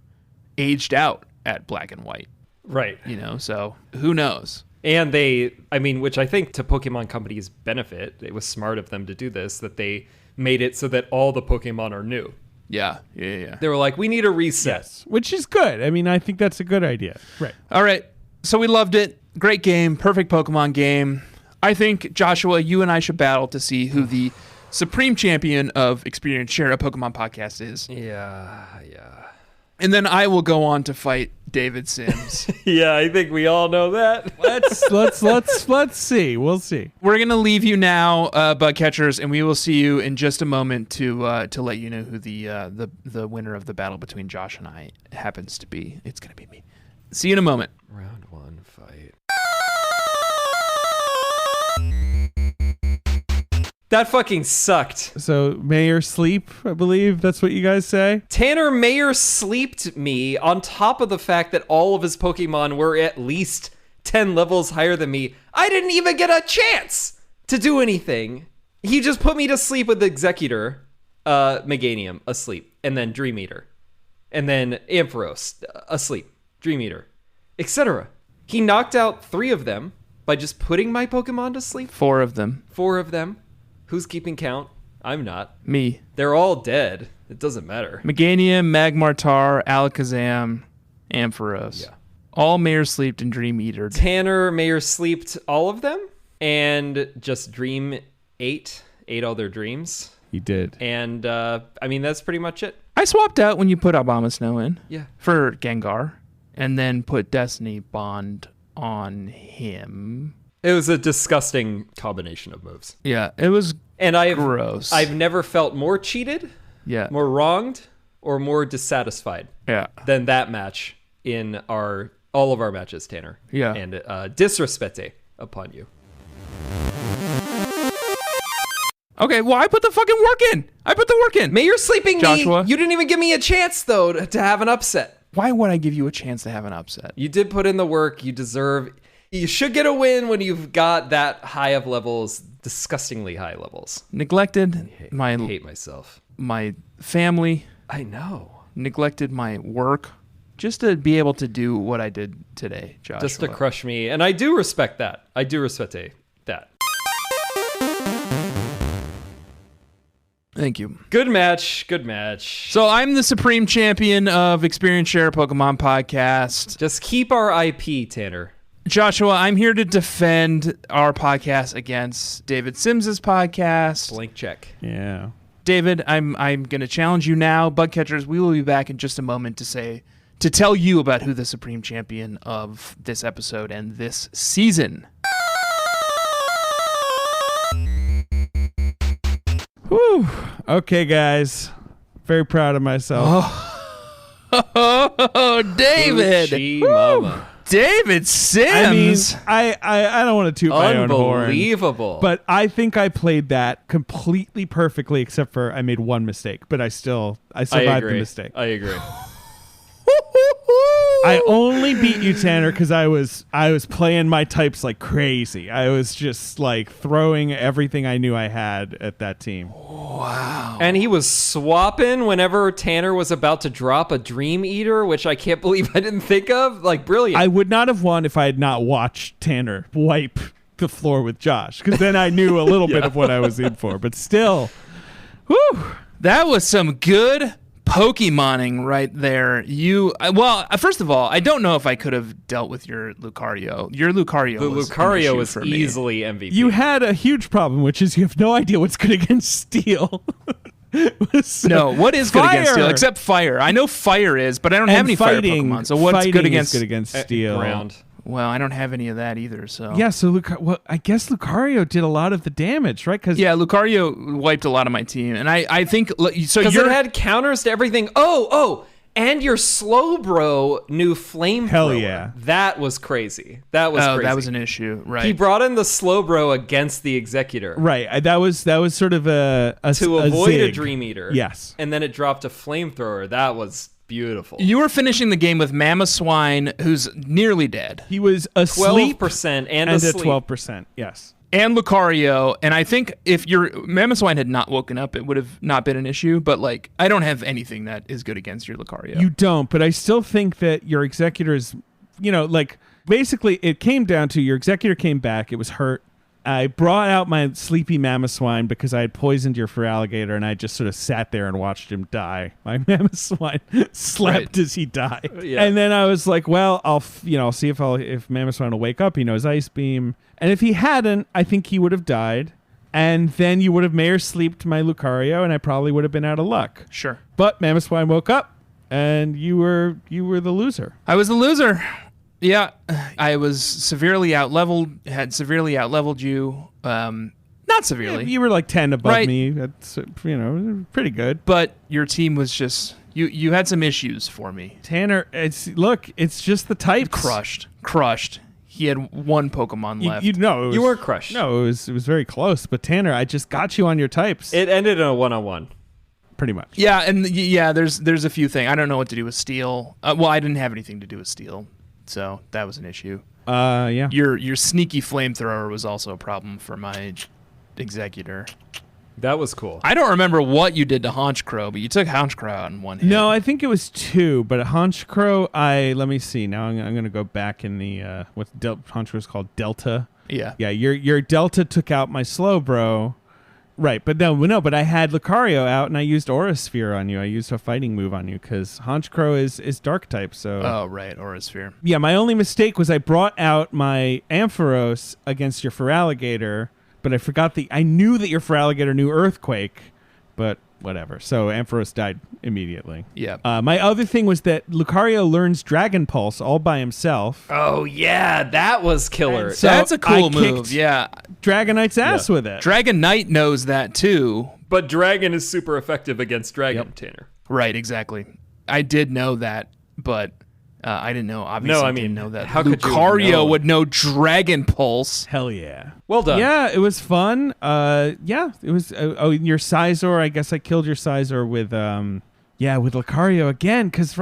Speaker 1: aged out at black and white.
Speaker 2: Right.
Speaker 1: You know, so who knows?
Speaker 2: And which I think to Pokemon Company's benefit, it was smart of them to do this, that they made it so that all the Pokemon are new.
Speaker 1: Yeah.
Speaker 2: They were like, we need a reset.
Speaker 3: Yes, which is good. I mean, I think that's a good idea. Right.
Speaker 1: All right. So we loved it. Great game. Perfect Pokemon game. I think, Joshua, you and I should battle to see who the supreme champion of Experience Share a Pokemon podcast is.
Speaker 2: Yeah.
Speaker 1: And then I will go on to fight David Sims.
Speaker 2: Yeah, I think we all know that.
Speaker 3: Let's see. We'll see.
Speaker 1: We're gonna leave you now, bug catchers, and we will see you in just a moment to let you know who the winner of the battle between Josh and I happens to be. It's gonna be me. See you in a moment.
Speaker 2: Round 1 fight. That fucking sucked.
Speaker 3: So Mayor sleep, I believe that's what you guys say.
Speaker 2: Tanner Mayer sleeped me on top of the fact that all of his Pokemon were at least 10 levels higher than me. I didn't even get a chance to do anything. He just put me to sleep with Executor, Meganium, asleep, and then Dream Eater, and then Ampharos, asleep, Dream Eater, etc. He knocked out 3 of them by just putting my Pokemon to sleep.
Speaker 1: 4 of them.
Speaker 2: 4 of them. Who's keeping count? I'm not.
Speaker 1: Me.
Speaker 2: They're all dead. It doesn't matter.
Speaker 1: Meganium, Magmartar, Alakazam, Ampharos.
Speaker 2: Yeah.
Speaker 1: All Mayor Sleeped and Dream Eater.
Speaker 2: Tanner Mayer sleeped all of them and just dream ate all their dreams.
Speaker 3: He did.
Speaker 2: And, I mean, that's pretty much it.
Speaker 1: I swapped out when you put Abomasnow in.
Speaker 2: Yeah.
Speaker 1: For Gengar. And then put Destiny Bond on him.
Speaker 2: It was a disgusting combination of moves.
Speaker 1: Yeah, it was gross.
Speaker 2: I've never felt more cheated, more wronged, or more dissatisfied than that match in all of our matches, Tanner.
Speaker 1: Yeah.
Speaker 2: And disrespete upon you.
Speaker 1: Okay, well, I put the fucking work in.
Speaker 2: May you're sleeping
Speaker 1: Joshua.
Speaker 2: me. You didn't even give me a chance, though, to have an upset.
Speaker 1: Why would I give you a chance to have an upset?
Speaker 2: You did put in the work. You deserve... You should get a win when you've got that high of levels, disgustingly high levels.
Speaker 1: Neglected
Speaker 2: I hate myself.
Speaker 1: My family.
Speaker 2: I know.
Speaker 1: Neglected my work just to be able to do what I did today, Joshua.
Speaker 2: Just to crush me. And I do respect that. I do respect that.
Speaker 1: Thank you.
Speaker 2: Good match. Good match.
Speaker 1: So I'm the supreme champion of Experience Share Pokemon Podcast.
Speaker 2: Just keep our IP, Tanner.
Speaker 1: Joshua, I'm here to defend our podcast against David Sims's podcast.
Speaker 2: Blank check.
Speaker 3: Yeah.
Speaker 1: David, I'm going to challenge you now. Bug catchers, we will be back in just a moment to tell you about who the supreme champion of this episode and this season.
Speaker 3: Whew. Okay, guys. Very proud of myself.
Speaker 1: Oh, David.
Speaker 2: Gucci mama.
Speaker 1: David Sims.
Speaker 3: I mean, I don't want to toot my own horn.
Speaker 2: Unbelievable.
Speaker 3: But I think I played that completely perfectly, except for I made one mistake. But I survived the mistake.
Speaker 2: I agree.
Speaker 3: I only beat you, Tanner, because I was playing my types like crazy. I was just like throwing everything I knew I had at that team.
Speaker 1: Wow.
Speaker 2: And he was swapping whenever Tanner was about to drop a Dream Eater, which I can't believe I didn't think of. Like, brilliant.
Speaker 3: I would not have won if I had not watched Tanner wipe the floor with Josh, because then I knew a little bit of what I was in for. But still, whew.
Speaker 1: That was some good Pokemoning right there. First of all, I don't know if I could have dealt with your Lucario. Your Lucario was
Speaker 2: Lucario was
Speaker 1: for me.
Speaker 2: easily MVP.
Speaker 3: You had a huge problem, which is you have no idea what's good against Steel.
Speaker 1: No, what is good against Steel? Except Fire. I know Fire is, but I don't have any Fire Pokemon. So what's good against
Speaker 3: Steel?
Speaker 2: Ground.
Speaker 1: Well, I don't have any of that either. So
Speaker 3: yeah, so I guess Lucario did a lot of the damage, right?
Speaker 1: Yeah, Lucario wiped a lot of my team, and I think so.
Speaker 2: Because it had counters to everything. And your Slowbro knew Flamethrower.
Speaker 3: Hell yeah,
Speaker 2: that was crazy. That was crazy.
Speaker 1: That was an issue, right?
Speaker 2: He brought in the Slowbro against the Executor,
Speaker 3: right? That was sort of a
Speaker 2: to avoid a
Speaker 3: zig.
Speaker 2: Dream Eater.
Speaker 3: Yes,
Speaker 2: and then it dropped a Flamethrower. That was beautiful.
Speaker 1: You were finishing the game with Mamoswine, who's nearly dead.
Speaker 3: He was asleep.
Speaker 2: 12% and
Speaker 3: at
Speaker 2: asleep.
Speaker 3: 12%. Yes.
Speaker 1: And Lucario, and I think if your Mamoswine had not woken up, it would have not been an issue. But like, I don't have anything that is good against your Lucario.
Speaker 3: You don't, but I still think that your Executor is, basically it came down to your Executor came back. It was hurt. I brought out my sleepy Mamoswine because I had poisoned your Feraligatr, and I just sort of sat there and watched him die. My Mamoswine slept as he died, and then I was like, "Well, I'll see if Mamoswine will wake up. He knows Ice Beam, and if he hadn't, I think he would have died, and then you would have Mayor Sleeped my Lucario, and I probably would have been out of luck.
Speaker 1: Sure,
Speaker 3: but Mamoswine woke up, and you were the loser.
Speaker 1: I was the loser. Yeah, I was severely outleveled, had severely outleveled you. Not severely.
Speaker 3: Yeah, you were like 10 above
Speaker 1: right.
Speaker 3: me. That's, pretty good.
Speaker 1: But your team was just, you had some issues for me.
Speaker 3: Tanner, it's just the types.
Speaker 1: Crushed. He had one Pokemon left.
Speaker 2: You weren't crushed.
Speaker 3: No, it was very close. But Tanner, I just got you on your types.
Speaker 2: It ended in a 1-on-1.
Speaker 3: Pretty much.
Speaker 1: Yeah, and there's a few things. I don't know what to do with Steel. I didn't have anything to do with Steel. So that was an issue.
Speaker 3: Yeah.
Speaker 1: Your sneaky Flamethrower was also a problem for my Executor.
Speaker 2: That was cool.
Speaker 1: I don't remember what you did to Honchkrow, but you took Honchkrow out in one hit.
Speaker 3: No, I think it was 2, but Honchkrow, let me see. Now I'm going to go back in the, what Honchkrow is called, Delta.
Speaker 1: Yeah.
Speaker 3: Yeah, your Delta took out my Slowbro. Right, but but I had Lucario out, and I used Aura Sphere on you. I used a fighting move on you, because Honchkrow is Dark type, so...
Speaker 1: Oh, right, Aura Sphere.
Speaker 3: Yeah, my only mistake was I brought out my Ampharos against your Feraligatr, but I forgot I knew that your Feraligatr knew Earthquake, but whatever. So Ampharos died immediately.
Speaker 1: Yeah.
Speaker 3: My other thing was that Lucario learns Dragon Pulse all by himself.
Speaker 2: Oh, yeah, that was killer.
Speaker 3: So
Speaker 1: That's a cool
Speaker 3: I
Speaker 1: move.
Speaker 3: kicked
Speaker 1: Yeah.
Speaker 3: Dragonite's ass with it.
Speaker 1: Dragon Knight knows that too.
Speaker 2: But Dragon is super effective against Dragon, Tanner.
Speaker 1: Right, exactly. I did know that, but I didn't know. Obviously,
Speaker 2: No, I
Speaker 1: I didn't
Speaker 2: mean,
Speaker 1: know that
Speaker 2: how could you
Speaker 1: Lucario
Speaker 2: know?
Speaker 1: would know Dragon Pulse.
Speaker 3: Hell yeah.
Speaker 2: Well done.
Speaker 3: Yeah, it was fun. Yeah, it was. Your Sizor. I guess I killed your Sizor with with Lucario again. Because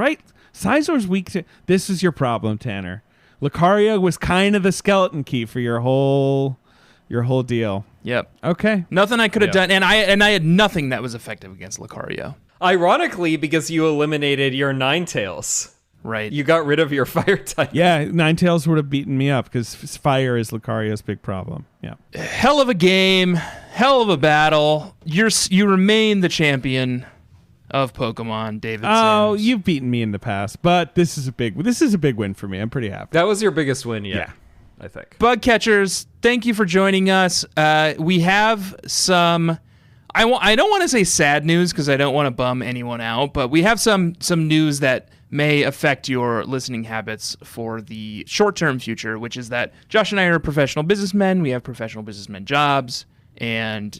Speaker 3: Sizor's weak to. This is your problem, Tanner. Lucario was kind of the skeleton key for your whole deal.
Speaker 1: Yep.
Speaker 3: Okay.
Speaker 1: Nothing I could have done, and I had nothing that was effective against Lucario.
Speaker 2: Ironically, because you eliminated your Ninetales.
Speaker 1: Right.
Speaker 2: You got rid of your fire type.
Speaker 3: Yeah, Ninetales would have beaten me up because fire is Lucario's big problem. Yeah.
Speaker 1: Hell of a game, hell of a battle. You remain the champion of Pokemon, David
Speaker 3: Oh,
Speaker 1: Sims.
Speaker 3: you've beaten me in the past, but this is a big win for me. I'm pretty happy.
Speaker 2: That was your biggest win yet,
Speaker 3: Yeah.
Speaker 2: I think.
Speaker 1: Bug catchers, thank you for joining us. We have some. I don't want to say sad news because I don't want to bum anyone out, but we have some news that may affect your listening habits for the short-term future, which is that Josh and I are professional businessmen. We have professional businessmen jobs, and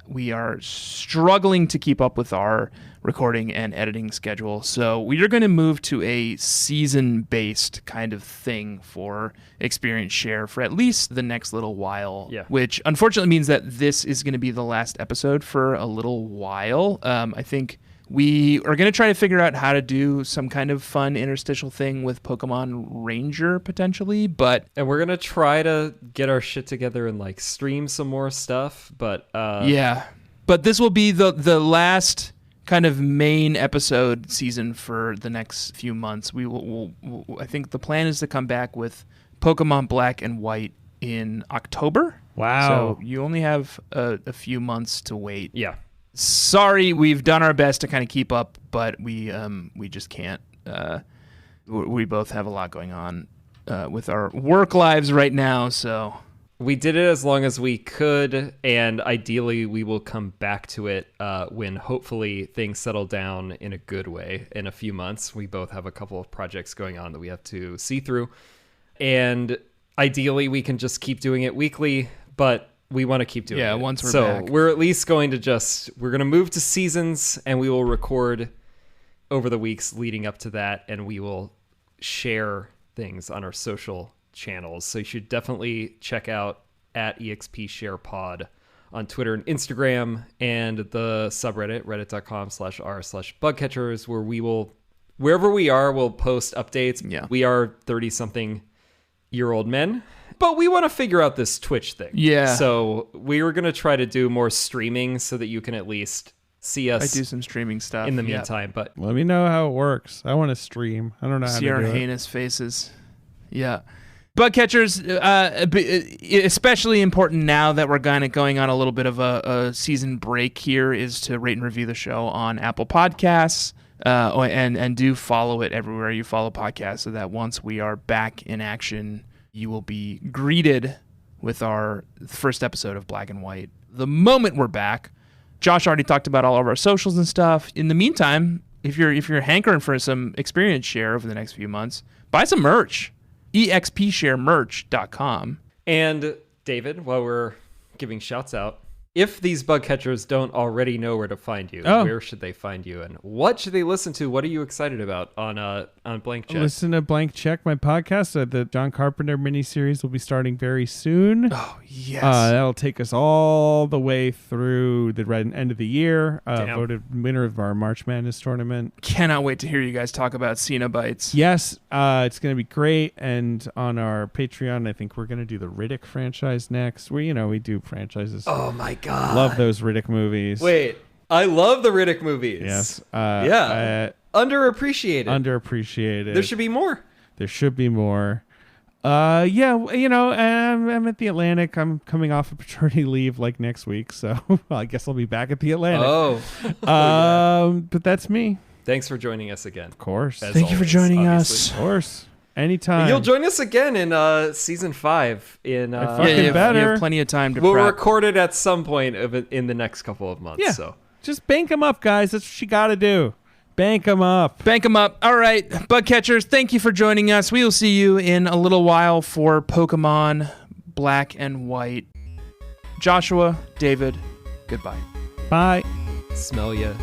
Speaker 1: we are struggling to keep up with our recording and editing schedule. So we are going to move to a season-based kind of thing for Experience Share for at least the next little while, which unfortunately means that this is going to be the last episode for a little while. I think we are going to try to figure out how to do some kind of fun interstitial thing with Pokemon Ranger potentially,
Speaker 2: and we're going to try to get our shit together and like stream some more stuff, but
Speaker 1: but this will be the last kind of main episode season for the next few months. We'll I think the plan is to come back with Pokemon Black and White in October.
Speaker 3: Wow.
Speaker 1: So you only have a few months to wait.
Speaker 2: Yeah.
Speaker 1: Sorry, we've done our best to kind of keep up, but we just can't. We both have a lot going on with our work lives right now, so
Speaker 2: we did it as long as we could, and ideally we will come back to it when hopefully things settle down in a good way in a few months. We both have a couple of projects going on that we have to see through, and ideally we can just keep doing it weekly, but we want to keep doing it.
Speaker 1: Yeah, once we're back.
Speaker 2: So we're at least going to we're going to move to seasons, and we will record over the weeks leading up to that, and we will share things on our social channels. So you should definitely check out at EXPSharePod on Twitter and Instagram, and the subreddit, reddit.com/r/bugcatchers, where we will, wherever we are, we'll post updates.
Speaker 1: Yeah.
Speaker 2: We are 30-something-year-old men, but we want to figure out this Twitch thing.
Speaker 1: Yeah.
Speaker 2: So we were going to try to do more streaming so that you can at least see us
Speaker 1: I do some streaming stuff
Speaker 2: in the meantime. But
Speaker 3: let me know how it works. I want to stream. I don't know how
Speaker 1: see
Speaker 3: to
Speaker 1: our
Speaker 3: do it.
Speaker 1: heinous faces. Yeah. Bug catchers, especially important now that we're going on a little bit of a season break here, is to rate and review the show on Apple Podcasts, and do follow it everywhere you follow podcasts, so that once we are back in action, you will be greeted with our first episode of Black and White the moment we're back. Josh already talked about all of our socials and stuff. In the meantime, if you're hankering for some Experience Share over the next few months, buy some merch. expsharemerch.com.
Speaker 2: And David, while we're giving shouts out, if these bug catchers don't already know where to find you, where should they find you, and what should they listen to? What are you excited about on Blank Check?
Speaker 3: Listen to Blank Check, my podcast. The John Carpenter miniseries will be starting very soon.
Speaker 1: Oh, yes.
Speaker 3: That'll take us all the way through the end of the year. Voted winner of our March Madness tournament.
Speaker 1: Cannot wait to hear you guys talk about Cenobites.
Speaker 3: Yes, it's going to be great. And on our Patreon, I think we're going to do the Riddick franchise next. We do franchises.
Speaker 2: Oh my God.
Speaker 3: Love those Riddick movies.
Speaker 2: Wait, I love the Riddick movies.
Speaker 3: Yes.
Speaker 2: Underappreciated.
Speaker 3: Underappreciated.
Speaker 2: There should be more.
Speaker 3: There should be more. I'm at the Atlantic. I'm coming off of paternity leave like next week, so I guess I'll be back at the Atlantic. But that's me.
Speaker 2: Thanks for joining us again.
Speaker 3: Of course.
Speaker 1: Thank you for joining us.
Speaker 3: Of course. Anytime.
Speaker 2: You'll join us again in season 5. In
Speaker 3: fucking
Speaker 1: you
Speaker 3: better.
Speaker 1: have plenty of time to
Speaker 2: we'll
Speaker 1: prep.
Speaker 2: record it at some point in the next couple of months.
Speaker 3: Yeah.
Speaker 2: So
Speaker 3: Just bank them up, guys. That's what you got to do. Bank them up.
Speaker 1: Bank them up. All right, bug catchers, thank you for joining us. We will see you in a little while for Pokemon Black and White. Joshua, David, goodbye.
Speaker 3: Bye.
Speaker 2: Smell ya.